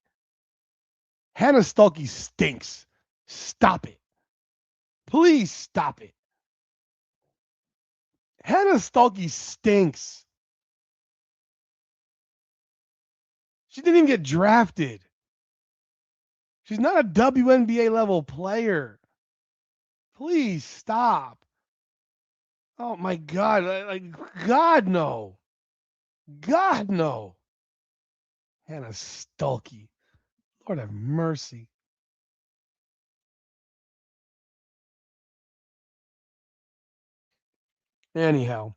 Hannah Stuelke stinks. Stop it. Please stop it. Hannah Stuelke stinks. She didn't even get drafted. She's not a WNBA level player. Please stop. Oh my God. God, no. God, no. Hannah Stuelke. Lord have mercy. Anyhow,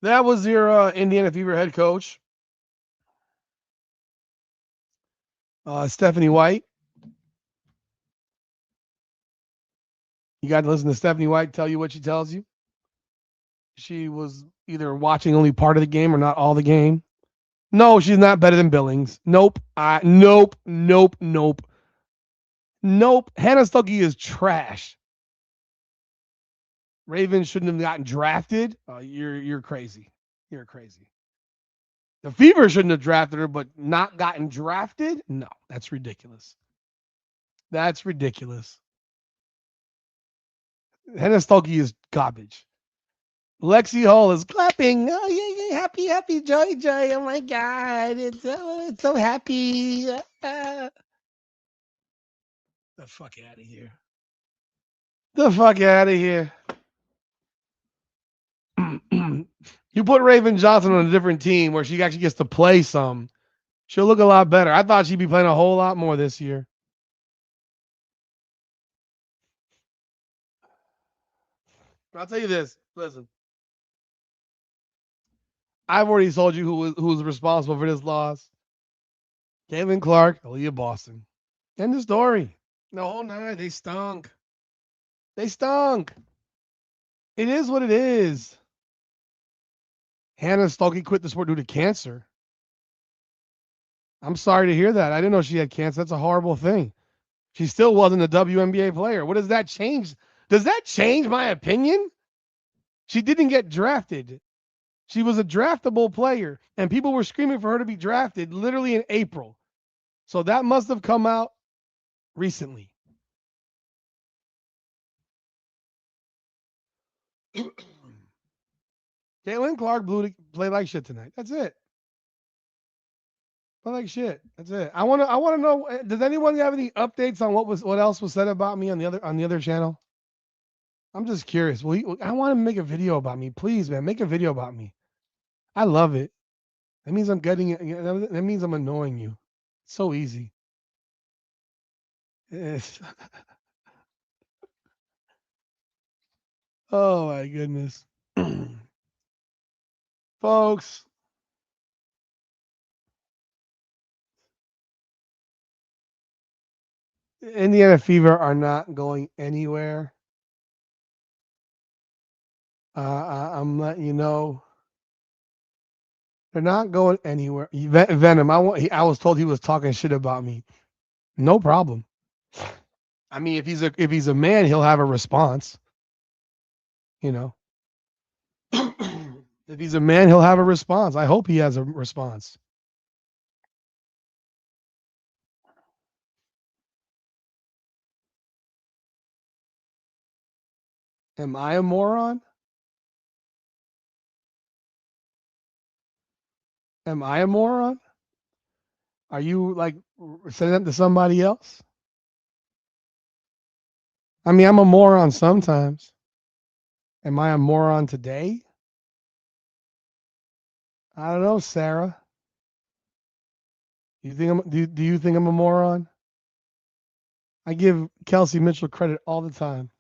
that was your Indiana Fever head coach, Stephanie White. You got to listen to Stephanie White tell you what she tells you. She was either watching only part of the game or not all the game. No, she's not better than Billings. Nope. Nope. Hannah Stuelke is trash. Ravens shouldn't have gotten drafted. You're crazy. You're crazy. The Fever shouldn't have drafted her, but not gotten drafted? No, that's ridiculous. That's ridiculous. Hannah Stuelke is garbage. Lexi Hall is clapping. Oh, yeah, happy, joy. Oh, my God. It's so happy. The fuck out of here. The fuck out of here. You put Raven Johnson on a different team where she actually gets to play some. She'll look a lot better. I thought she'd be playing a whole lot more this year. I'll tell you this. Listen. I've already told you who was responsible for this loss. Caitlin Clark, Aaliyah Boston. End of story. The whole night, they stunk. They stunk. It is what it is. Hannah Stuelke quit the sport due to cancer. I'm sorry to hear that. I didn't know she had cancer. That's a horrible thing. She still wasn't a WNBA player. What does that change? Does that change my opinion? She didn't get drafted. She was a draftable player, and people were screaming for her to be drafted literally in April. So that must have come out recently. Caitlin Clark played like shit tonight. That's it. Play like shit. That's it. I want to know. Does anyone have any updates on what else was said about me on the other channel? I'm just curious. I want to make a video about me, please, man. Make a video about me. I love it. That means I'm getting it. That means I'm annoying you. It's so easy. Oh my goodness. Folks. Indiana Fever are not going anywhere. I'm letting you know. They're not going anywhere. Venom, I was told he was talking shit about me. No problem. I mean, if he's a man, he'll have a response. You know. If he's a man, he'll have a response. I hope he has a response. Am I a moron? Am I a moron? Are you like saying that to somebody else? I mean, I'm a moron sometimes. Am I a moron today? I don't know, Sarah. Do you think I'm a moron? I give Kelsey Mitchell credit all the time.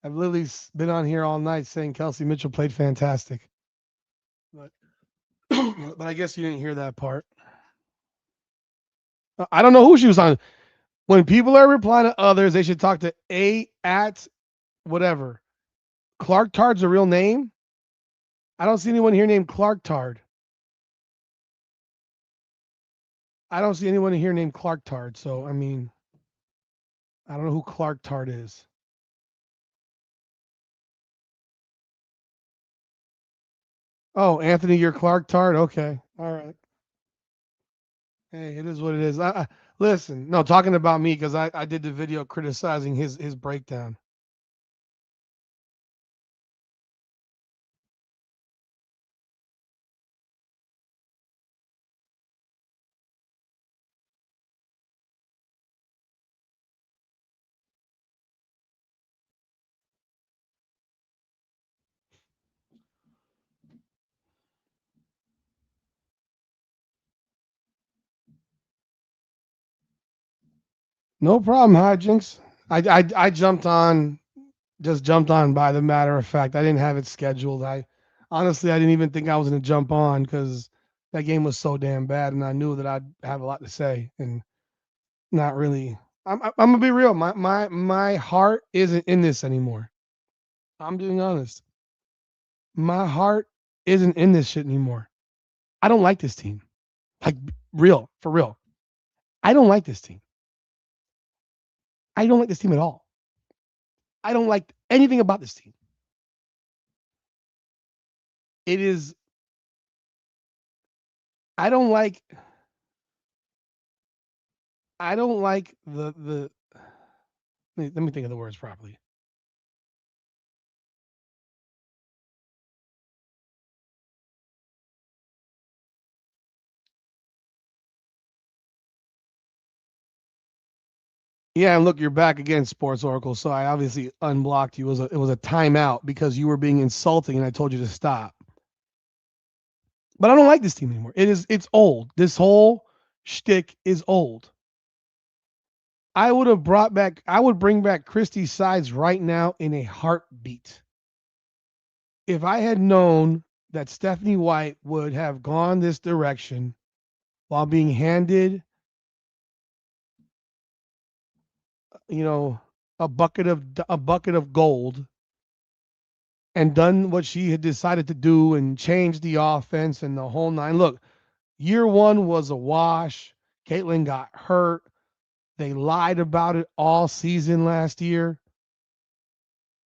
I've literally been on here all night saying Kelsey Mitchell played fantastic. But I guess you didn't hear that part. I don't know who she was on. When people are replying to others, they should talk to @ whatever. Clark Tard's a real name? I don't see anyone here named Clark Tard. I don't see anyone here named Clark Tard. So, I mean, I don't know who Clark Tard is. Oh, Anthony, you're Clark Tard? Okay. All right. Hey, it is what it is. Listen, no, talking about me because I did the video criticizing his breakdown. No problem, Hijinks. I jumped on, just jumped on by the matter of fact. I didn't have it scheduled. I honestly I didn't even think I was gonna jump on because that game was so damn bad, and I knew that I'd have a lot to say, and not really. I'm gonna be real. My heart isn't in this anymore. I'm being honest. My heart isn't in this shit anymore. I don't like this team. Like real, for real. I don't like this team. I don't like this team at all. I don't like anything about this team. It is, I don't like the let me think of the words properly. Yeah, and look, you're back again, Sports Oracle. So I obviously unblocked you. It was a timeout because you were being insulting and I told you to stop. But I don't like this team anymore. It's old. This whole shtick is old. I would bring back Christie's sides right now in a heartbeat. If I had known that Stephanie White would have gone this direction while being handed, a bucket of gold and done what she had decided to do and changed the offense and the whole nine. Look, year one was a wash. Caitlin got hurt. They lied about it all season last year.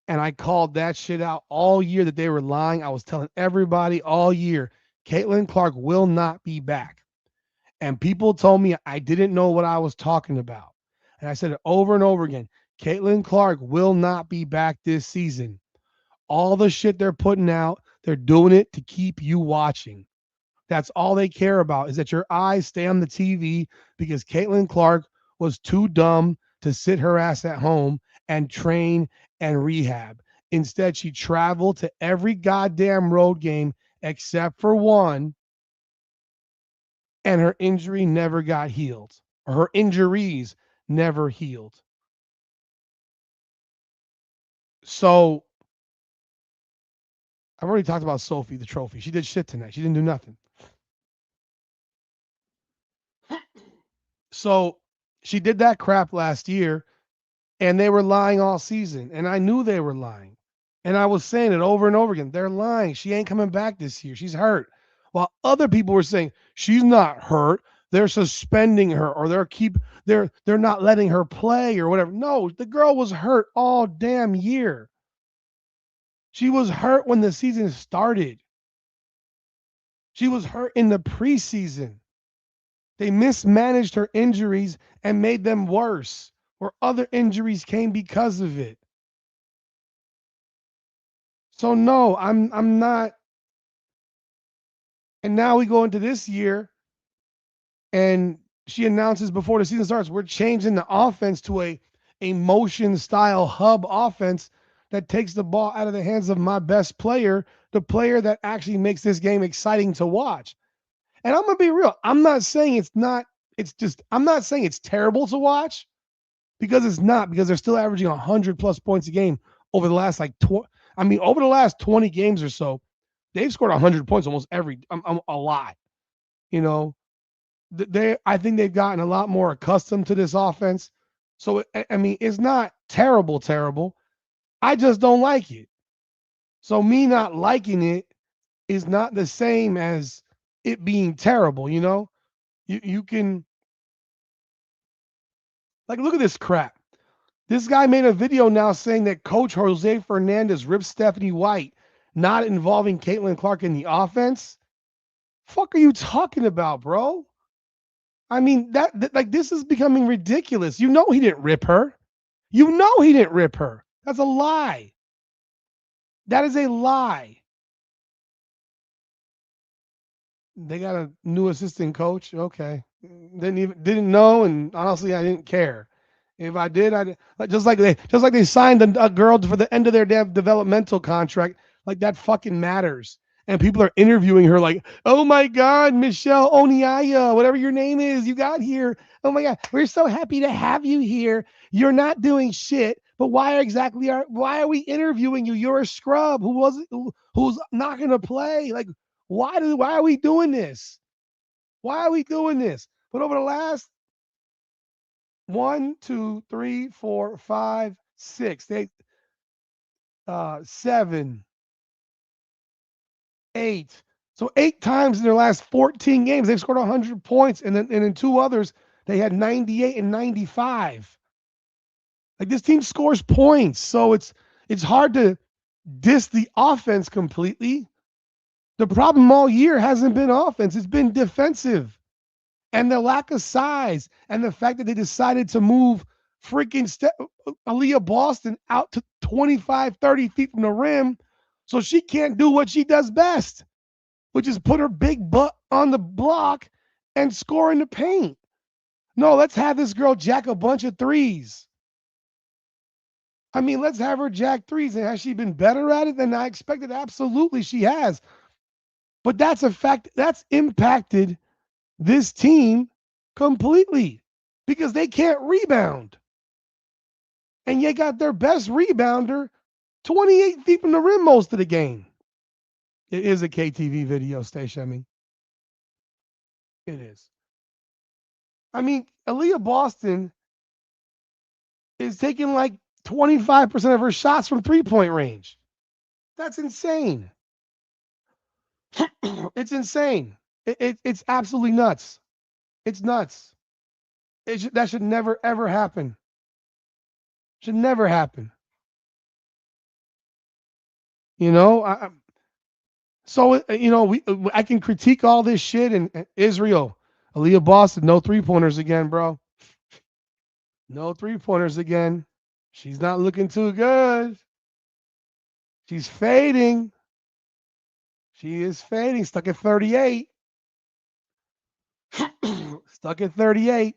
And I called that shit out all year that they were lying. I was telling everybody all year, Caitlin Clark will not be back. And people told me I didn't know what I was talking about. And I said it over and over again. Caitlin Clark will not be back this season. All the shit they're putting out, they're doing it to keep you watching. That's all they care about, is that your eyes stay on the TV because Caitlin Clark was too dumb to sit her ass at home and train and rehab. Instead, she traveled to every goddamn road game except for one, and her injury never got healed. Or her injuries never healed. So I've already talked about Sophie, the trophy. She did shit tonight. She didn't do nothing. So she did that crap last year, and they were lying all season. And I knew they were lying. And I was saying it over and over again. They're lying. She ain't coming back this year. She's hurt. While other people were saying she's not hurt. They're suspending her, or they're not letting her play or whatever. No, the girl was hurt all damn year. She was hurt when the season started. She was hurt in the preseason. They mismanaged her injuries and made them worse, or other injuries came because of it. So no, I'm not. And now we go into this year, and she announces before the season starts, we're changing the offense to a motion style hub offense that takes the ball out of the hands of my best player, the player that actually makes this game exciting to watch. And I'm going to be real. I'm not saying I'm not saying it's terrible to watch, because it's not, because they're still averaging 100 plus points a game over the last over the last 20 games or so. They've scored 100 points almost a lot. I think they've gotten a lot more accustomed to this offense. So, it's not terrible. I just don't like it. So me not liking it is not the same as it being terrible, you know? You can, like, look at this crap. This guy made a video now saying that Coach Jose Fernandez ripped Stephanie White, not involving Caitlin Clark in the offense. Fuck are you talking about, bro? I mean, that like this is becoming ridiculous. You know he didn't rip her. You know he didn't rip her. That's a lie. That is a lie. They got a new assistant coach. Okay. Didn't know, and honestly I didn't care. If I did, just like they signed a girl for the end of their developmental contract, like that fucking matters. And people are interviewing her like, "Oh my God, Michelle Oniaya, whatever your name is, you got here. Oh my God, we're so happy to have you here. You're not doing shit, but why are we interviewing you? You're a scrub who's not gonna play. Like, why are we doing this? Why are we doing this? But over the last 1, 2, 3, 4, 5, 6, 7, 8. So 8 times in their last 14 games, they've scored 100 points, and in 2 others, they had 98 and 95. Like, this team scores points, so it's hard to diss the offense completely. The problem all year hasn't been offense; it's been defensive. And the lack of size, and the fact that they decided to move freaking Aaliyah Boston out to 25, 30 feet from the rim so she can't do what she does best, which is put her big butt on the block and score in the paint. No, let's have this girl jack a bunch of threes. I mean, let's have her jack threes. And has she been better at it than I expected? Absolutely, she has. But that's a fact. That's impacted this team completely because they can't rebound. And you got their best rebounder 28 feet from the rim most of the game. It is a KTV video station. I mean, it is. I mean, Aaliyah Boston is taking like 25% of her shots from three-point range. That's insane. It's insane. It's absolutely nuts. It's nuts. That should never, ever happen. Should never happen. You know, I can critique all this shit and Israel, Aaliyah Boston, no three-pointers again, bro. No three-pointers again. She's not looking too good. She's fading. She is fading. Stuck at 38. Stuck at 38.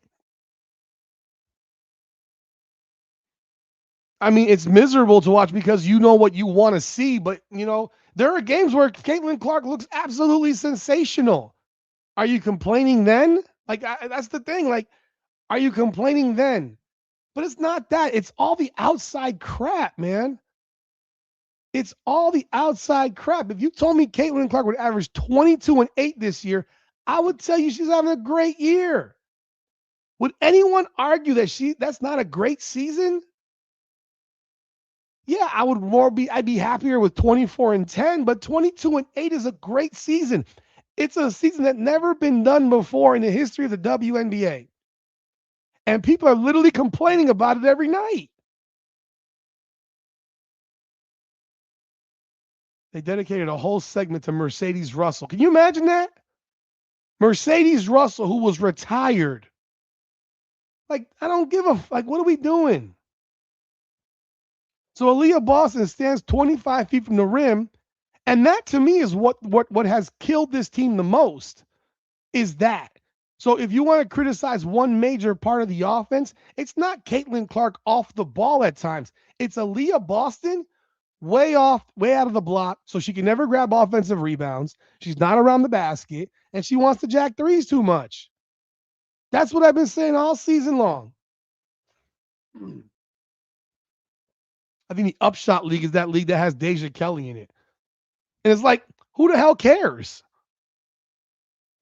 I mean, it's miserable to watch because you know what you want to see, but, there are games where Caitlin Clark looks absolutely sensational. Are you complaining then? Like, that's the thing. Like, are you complaining then? But it's not that. It's all the outside crap, man. It's all the outside crap. If you told me Caitlin Clark would average 22 and 8 this year, I would tell you she's having a great year. Would anyone argue that that's not a great season? Yeah, I'd be happier with 24 and 10, but 22 and 8 is a great season. It's a season that never been done before in the history of the WNBA. And people are literally complaining about it every night. They dedicated a whole segment to Mercedes Russell. Can you imagine that? Mercedes Russell, who was retired. Like, I don't give a like, what are we doing? So Aaliyah Boston stands 25 feet from the rim, and that to me is what has killed this team the most, is that. So if you want to criticize one major part of the offense, it's not Caitlin Clark off the ball at times. It's Aaliyah Boston way out of the block, so she can never grab offensive rebounds. She's not around the basket, and she wants to jack threes too much. That's what I've been saying all season long. I think the Upshot League is that league that has Deja Kelly in it. And it's like, who the hell cares?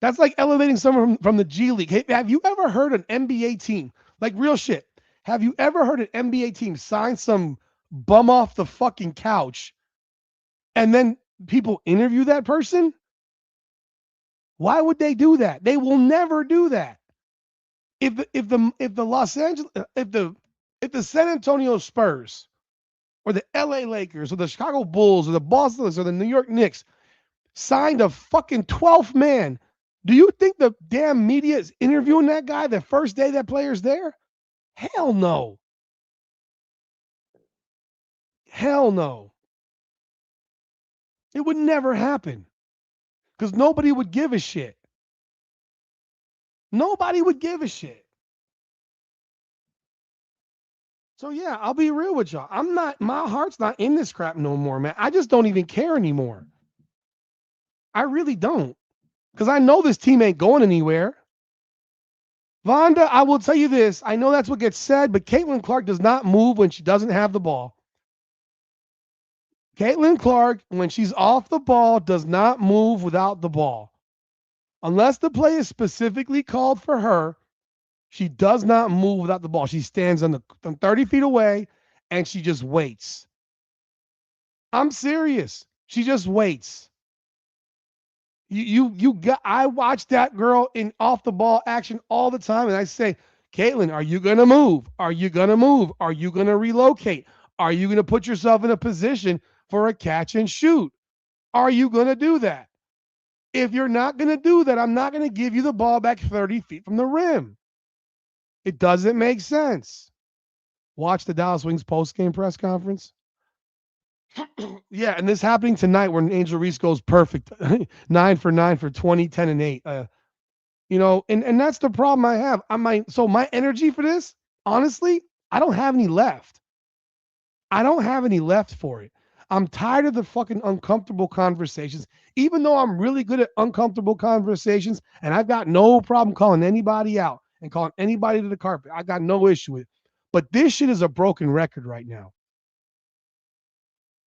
That's like elevating someone from the G League. Hey, have you ever heard an NBA team, like real shit, have you ever heard an NBA team sign some bum off the fucking couch and then people interview that person? Why would they do that? They will never do that. If the San Antonio Spurs or the LA Lakers or the Chicago Bulls or the Boston Celtics or the New York Knicks signed a fucking 12th man, do you think the damn media is interviewing that guy the first day that player's there? Hell no. Hell no. It would never happen because nobody would give a shit. Nobody would give a shit. So yeah, I'll be real with y'all. My heart's not in this crap no more, man. I just don't even care anymore. I really don't. Because I know this team ain't going anywhere. Vonda, I will tell you this. I know that's what gets said, but Caitlin Clark does not move when she doesn't have the ball. Caitlin Clark, when she's off the ball, does not move without the ball. Unless the play is specifically called for her, she does not move without the ball. She stands from 30 feet away, and she just waits. I'm serious. She just waits. I watch that girl in off the ball action all the time, and I say, Caitlin, are you gonna move? Are you gonna move? Are you gonna relocate? Are you gonna put yourself in a position for a catch and shoot? Are you gonna do that? If you're not gonna do that, I'm not gonna give you the ball back 30 feet from the rim. It doesn't make sense. Watch the Dallas Wings post-game press conference. Yeah, and this happening tonight when Angel Reese goes perfect. 9 for 9 for 20, 10 and 8. And that's the problem I have. So my energy for this, honestly, I don't have any left. I don't have any left for it. I'm tired of the fucking uncomfortable conversations, even though I'm really good at uncomfortable conversations, and I've got no problem calling anybody out and calling anybody to the carpet. I got no issue with it. But this shit is a broken record right now.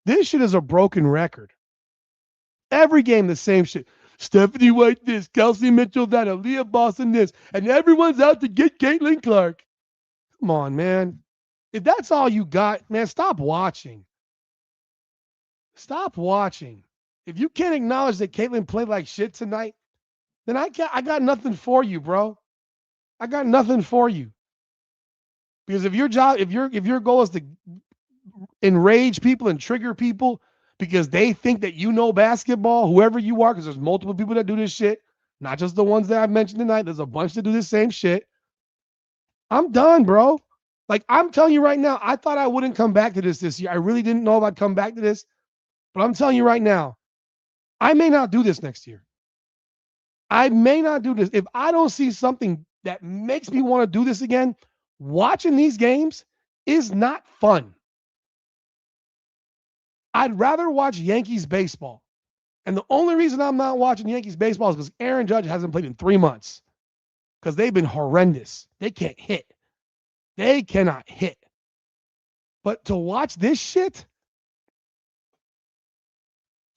This shit is a broken record. Every game, the same shit. Stephanie White this, Kelsey Mitchell that, Aaliyah Boston this, and everyone's out to get Caitlin Clark. Come on, man. If that's all you got, man, stop watching. Stop watching. If you can't acknowledge that Caitlin played like shit tonight, then I got nothing for you, bro. I got nothing for you. Because if your goal is to enrage people and trigger people because they think that you know basketball, whoever you are, because there's multiple people that do this shit, not just the ones that I've mentioned tonight. There's a bunch that do the same shit. I'm done, bro. Like, I'm telling you right now, I thought I wouldn't come back to this year. I really didn't know if I'd come back to this. But I'm telling you right now, I may not do this next year. I may not do this. If I don't see something that makes me want to do this again, watching these games is not fun. I'd rather watch Yankees baseball. And the only reason I'm not watching Yankees baseball is because Aaron Judge hasn't played in 3 months. Because they've been horrendous. They can't hit. They cannot hit. But to watch this shit,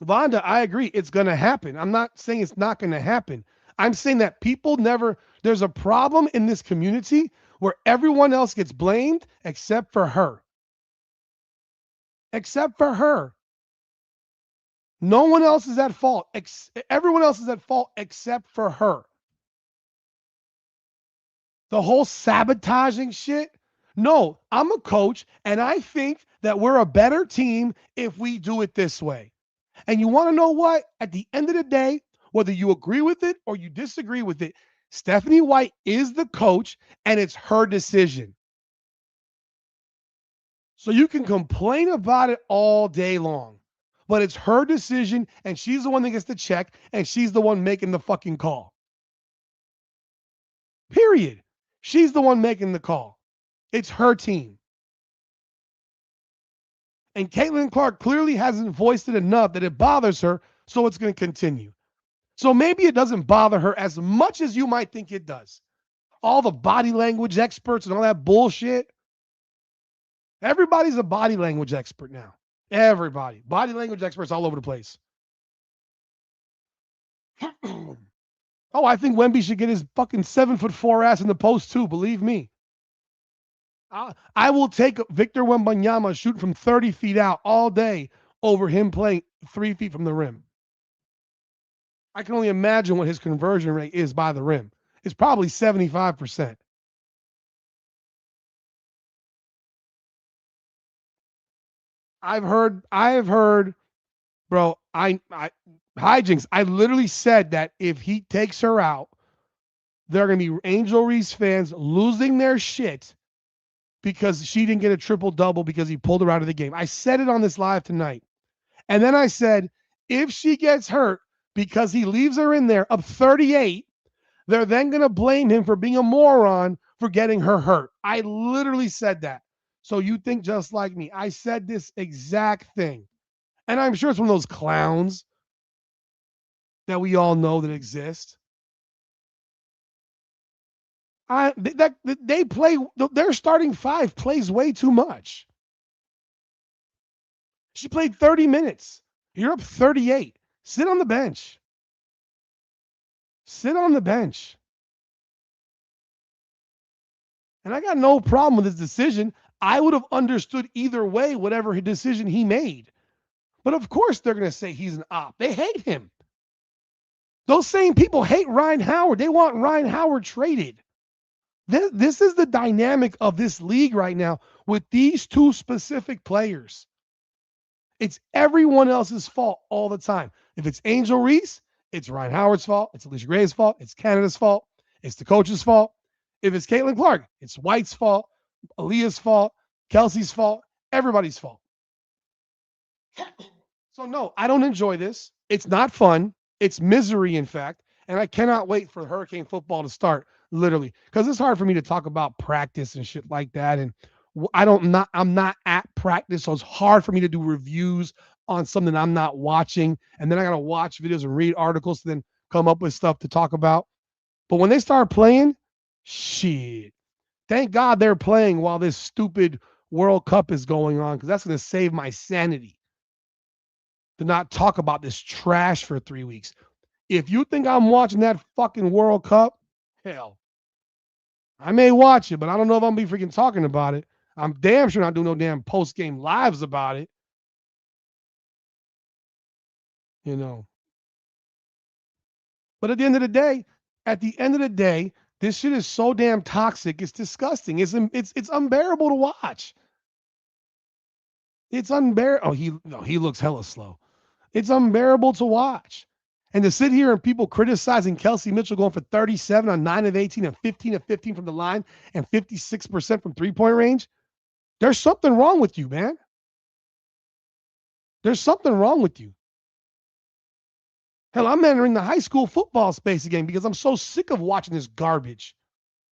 Vonda, I agree. It's going to happen. I'm not saying it's not going to happen. I'm saying that there's a problem in this community where everyone else gets blamed except for her. Except for her. No one else is at fault. Everyone else is at fault except for her. The whole sabotaging shit. No, I'm a coach, and I think that we're a better team if we do it this way. And you want to know what? At the end of the day, whether you agree with it or you disagree with it, Stephanie White is the coach, and it's her decision. So you can complain about it all day long, but it's her decision, and she's the one that gets the check, and she's the one making the fucking call. Period. She's the one making the call. It's her team. And Caitlin Clark clearly hasn't voiced it enough that it bothers her, so it's going to continue. So maybe it doesn't bother her as much as you might think it does. All the body language experts and all that bullshit. Everybody's a body language expert now. Everybody. Body language experts all over the place. Oh, I think Wemby should get his fucking 7'4" ass in the post too, believe me. I will take Victor Wembanyama shooting from 30 feet out all day over him playing 3 feet from the rim. I can only imagine what his conversion rate is by the rim. It's probably 75%. I've heard, bro, hijinks. I literally said that if he takes her out, there are going to be Angel Reese fans losing their shit because she didn't get a triple-double because he pulled her out of the game. I said it on this live tonight. And then I said, if she gets hurt because he leaves her in there up 38, they're then going to blame him for being a moron for getting her hurt. I literally said that. So you think just like me. I said this exact thing. And I'm sure it's one of those clowns that we all know that exist. They play, their starting five plays way too much. She played 30 minutes. You're up 38. Sit on the bench. Sit on the bench. And I got no problem with his decision. I would have understood either way, whatever decision he made. But of course they're going to say he's an op. They hate him. Those same people hate Ryan Howard. They want Ryan Howard traded. This is the dynamic of this league right now with these two specific players. It's everyone else's fault all the time. If it's Angel Reese, it's Ryan Howard's fault. It's Alicia Gray's fault. It's Canada's fault. It's the coach's fault. If it's Caitlin Clark, it's White's fault, Aaliyah's fault, Kelsey's fault, everybody's fault. So no, I don't enjoy this. It's not fun. It's misery, in fact. And I cannot wait for Hurricane football to start, literally, because it's hard for me to talk about practice and shit like that. And I'm not at practice, so it's hard for me to do reviews on something I'm not watching. And then I got to watch videos and read articles to then come up with stuff to talk about. But when they start playing, shit. Thank God they're playing while this stupid World Cup is going on, because that's going to save my sanity to not talk about this trash for 3 weeks. If you think I'm watching that fucking World Cup, hell, I may watch it, but I don't know if I'm going to be freaking talking about it. I'm damn sure not doing no damn post-game lives about it. You know. But at the end of the day, this shit is so damn toxic. It's disgusting. It's unbearable to watch. It's unbearable. He looks hella slow. It's unbearable to watch. And to sit here and people criticizing Kelsey Mitchell going for 37 on 9 of 18 and 15 of 15 from the line and 56% from three-point range, there's something wrong with you, man. There's something wrong with you. Hell, I'm entering the high school football space again because I'm so sick of watching this garbage.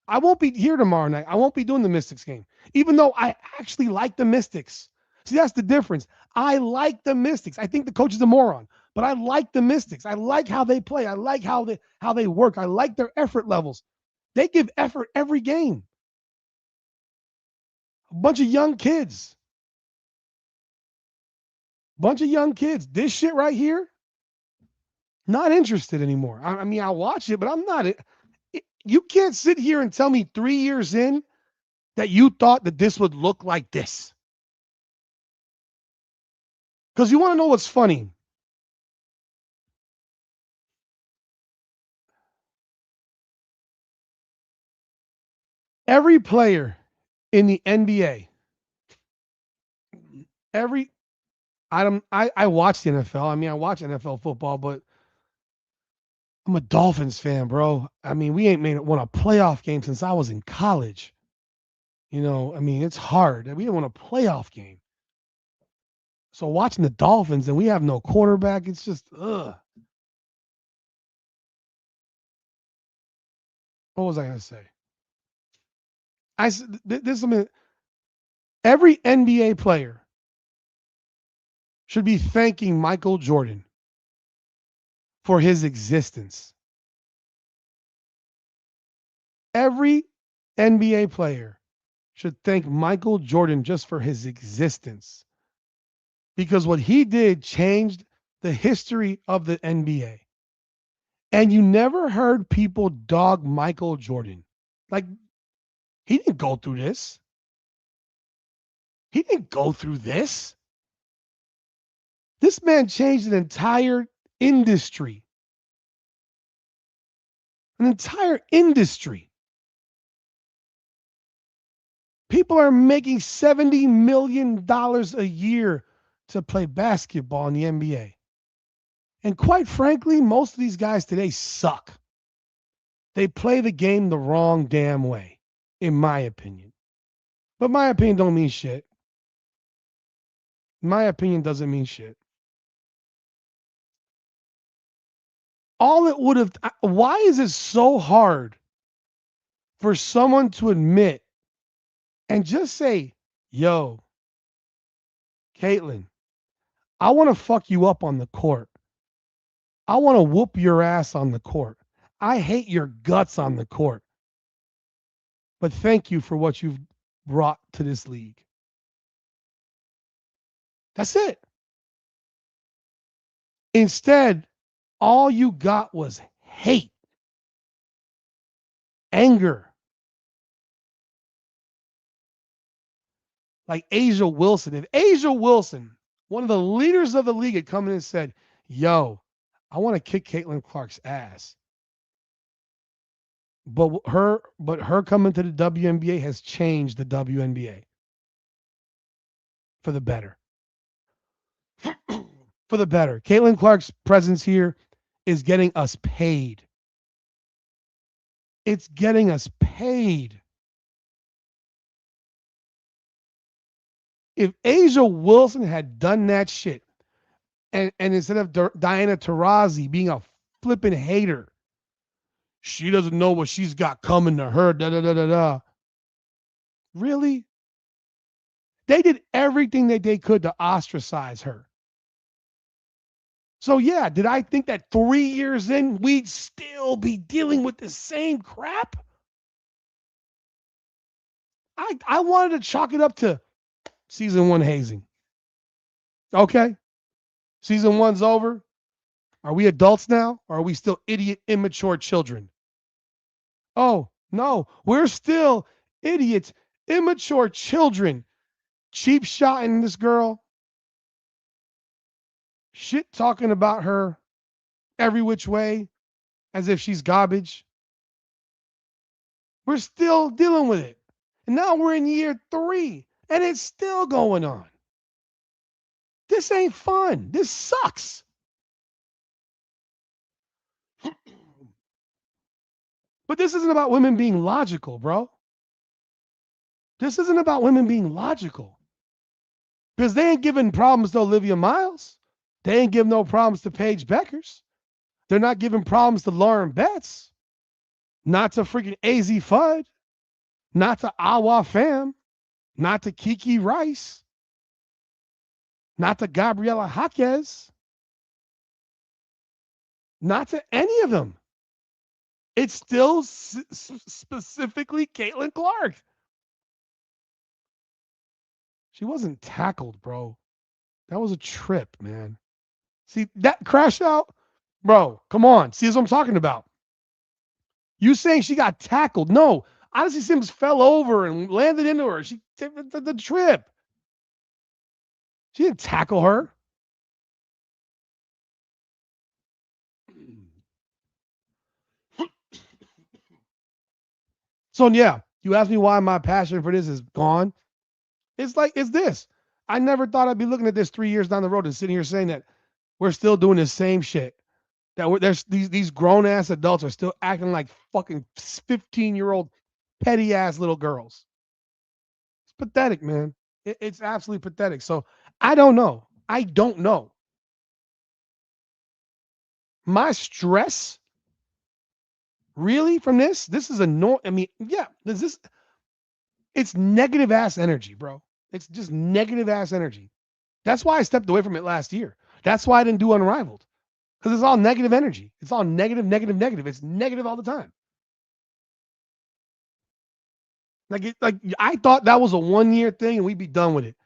I won't be here tomorrow night. I won't be doing the Mystics game, even though I actually like the Mystics. See, that's the difference. I like the Mystics. I think the coach is a moron, but I like the Mystics. I like how they play. I like how they work. I like their effort levels. They give effort every game. A bunch of young kids. This shit right here, not interested anymore. I mean, I'll watch it, but I'm not. You can't sit here and tell me 3 years in that you thought that this would look like this. Because you want to know what's funny? Every player in the NBA, I watch the NFL. I mean, I watch NFL football, but I'm a Dolphins fan, bro. I mean, we ain't won a playoff game since I was in college. You know, I mean, it's hard. We didn't win a playoff game. So watching the Dolphins and we have no quarterback, it's just, ugh. What was I going to say? Every NBA player should be thanking Michael Jordan for his existence. Every NBA player should thank Michael Jordan just for his existence. Because what he did changed the history of the NBA. And you never heard people dog Michael Jordan. Like, he didn't go through this. He didn't go through this. This man changed an entire industry. An entire industry. People are making $70 million a year to play basketball in the NBA. And quite frankly, most of these guys today suck. They play the game the wrong damn way, in my opinion. But my opinion don't mean shit. My opinion doesn't mean shit. All it would have, why is it so hard for someone to admit and just say, yo, Caitlin, I want to fuck you up on the court. I want to whoop your ass on the court. I hate your guts on the court. But thank you for what you've brought to this league. That's it. Instead, all you got was hate, anger. Like Asia Wilson. If Asia Wilson, one of the leaders of the league, had come in and said, yo, I want to kick Caitlin Clark's ass. But her coming to the WNBA has changed the WNBA for the better. For the better. Caitlin Clark's presence here is getting us paid. It's getting us paid. If Asia Wilson had done that shit, and instead of Diana Taurasi being a flippin' hater, she doesn't know what she's got coming to her, da-da-da-da-da. Really? They did everything that they could to ostracize her. So yeah, did I think that 3 years in, we'd still be dealing with the same crap? I wanted to chalk it up to season 1 hazing. Okay? Season 1's over. Are we adults now? Or are we still idiot, immature children? Oh, no. We're still idiots, immature children. Cheap shotting this girl. Shit talking about her every which way as if she's garbage. We're still dealing with it. And now we're in year 3 and it's still going on. This ain't fun. This sucks. But this isn't about women being logical, bro. This isn't about women being logical. Because they ain't giving problems to Olivia Miles. They ain't giving no problems to Paige Beckers. They're not giving problems to Lauren Betts. Not to freaking AZ Fudd. Not to Awa Pham. Not to Kiki Rice. Not to Gabriela Jaquez. Not to any of them. It's still specifically Caitlin Clark. She wasn't tackled, bro. That was a trip, man. See, that crash out, bro, come on. See, that's what I'm talking about. You saying she got tackled. No, Odyssey Sims fell over and landed into her. She took the trip. She didn't tackle her. So, yeah, you asked me why my passion for this is gone. It's this. I never thought I'd be looking at this 3 years down the road and sitting here saying that we're still doing the same shit. That there's these grown ass adults are still acting like fucking 15-year-old petty ass little girls. It's pathetic, man. It's absolutely pathetic. So I don't know. My stress, really, from this is it's negative ass energy, bro. It's just negative ass energy. That's why I stepped away from it last year. That's why I didn't do Unrivaled. Because it's all negative energy. It's all negative, negative, negative. It's negative all the time. Like I thought that was a 1-year thing and we'd be done with it.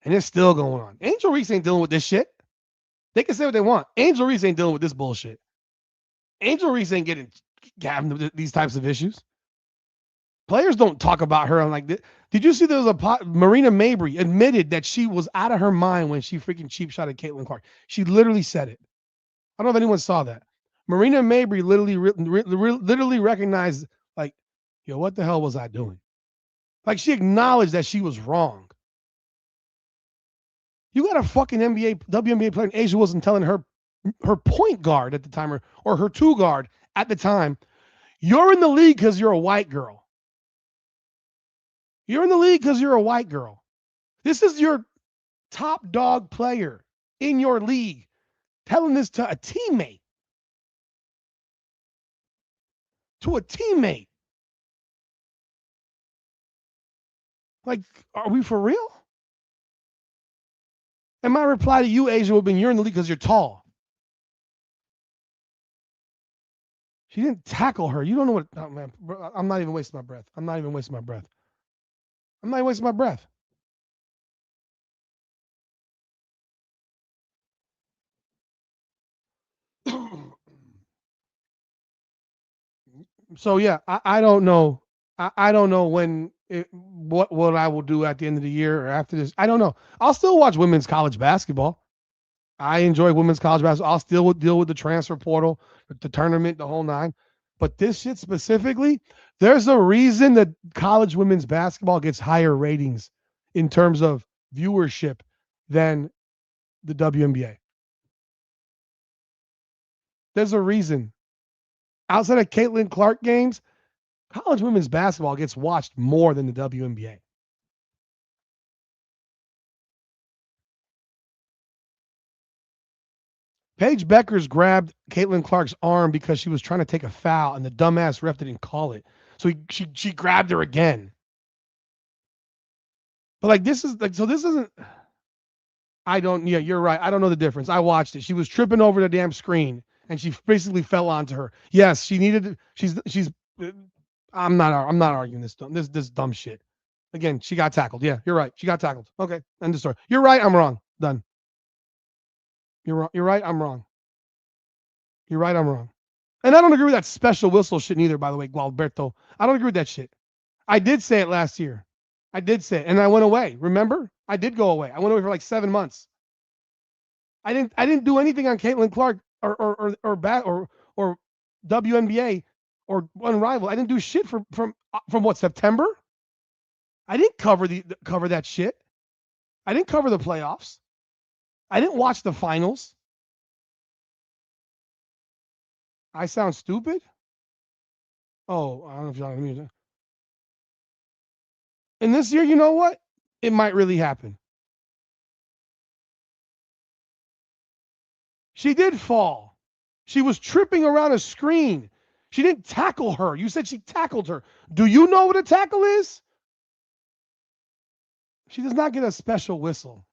And it's still going on. Angel Reese ain't dealing with this shit. They can say what they want. Angel Reese ain't dealing with this bullshit. Angel Reese ain't having these types of issues. Players don't talk about her on like this. Did you see there was Marina Mabry admitted that she was out of her mind when she freaking cheap shot at Caitlin Clark. She literally said it. I don't know if anyone saw that. Marina Mabry literally recognized, like, yo, what the hell was I doing? Like, she acknowledged that she was wrong. You got a fucking WNBA player, and Asia wasn't telling her point guard at the time or her two guard at the time, you're in the league because you're a white girl. You're in the league because you're a white girl. This is your top dog player in your league telling this to a teammate. To a teammate. Like, are we for real? And my reply to you, Asia, would have been, you're in the league because you're tall. She didn't tackle her. You don't know what, oh man, I'm not even wasting my breath. I'm not even wasting my breath. So yeah, I don't know. I don't know what I will do at the end of the year or after this. I don't know. I'll still watch women's college basketball. I enjoy women's college basketball. I'll still deal with the transfer portal, the tournament, the whole nine. But this shit specifically, there's a reason that college women's basketball gets higher ratings in terms of viewership than the WNBA. There's a reason. Outside of Caitlin Clark games, college women's basketball gets watched more than the WNBA. Paige Beckers grabbed Caitlin Clark's arm because she was trying to take a foul, and the dumbass ref didn't call it. So she grabbed her again. But like this isn't. Yeah, you're right. I don't know the difference. I watched it. She was tripping over the damn screen, and she basically fell onto her. Yes, she needed. She's. I'm not arguing this dumb shit. Again, she got tackled. Yeah, you're right. She got tackled. Okay, end of story. You're right. I'm wrong. Done. You're right. I'm wrong. You're right. I'm wrong. And I don't agree with that special whistle shit neither, by the way, Gualberto. I don't agree with that shit. I did say it last year. I did say it, and I went away. Remember? I did go away. I went away for like 7 months. I didn't do anything on Caitlin Clark or WNBA or Unrivaled. I didn't do shit from what, September? I didn't cover that shit. I didn't cover the playoffs. I didn't watch the finals. I sound stupid? Oh, I don't know if y'all hear me. And this year, you know what? It might really happen. She did fall. She was tripping around a screen. She didn't tackle her. You said she tackled her. Do you know what a tackle is? She does not get a special whistle.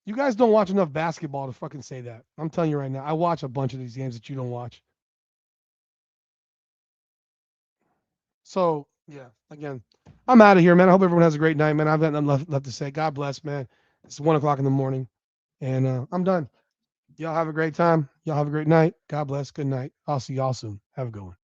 You guys don't watch enough basketball to fucking say that. I'm telling you right now. I watch a bunch of these games that you don't watch. So, yeah, again, I'm out of here, man. I hope everyone has a great night, man. I've got nothing left to say. God bless, man. It's 1 o'clock in the morning, and I'm done. Y'all have a great time. Y'all have a great night. God bless. Good night. I'll see y'all soon. Have a good one.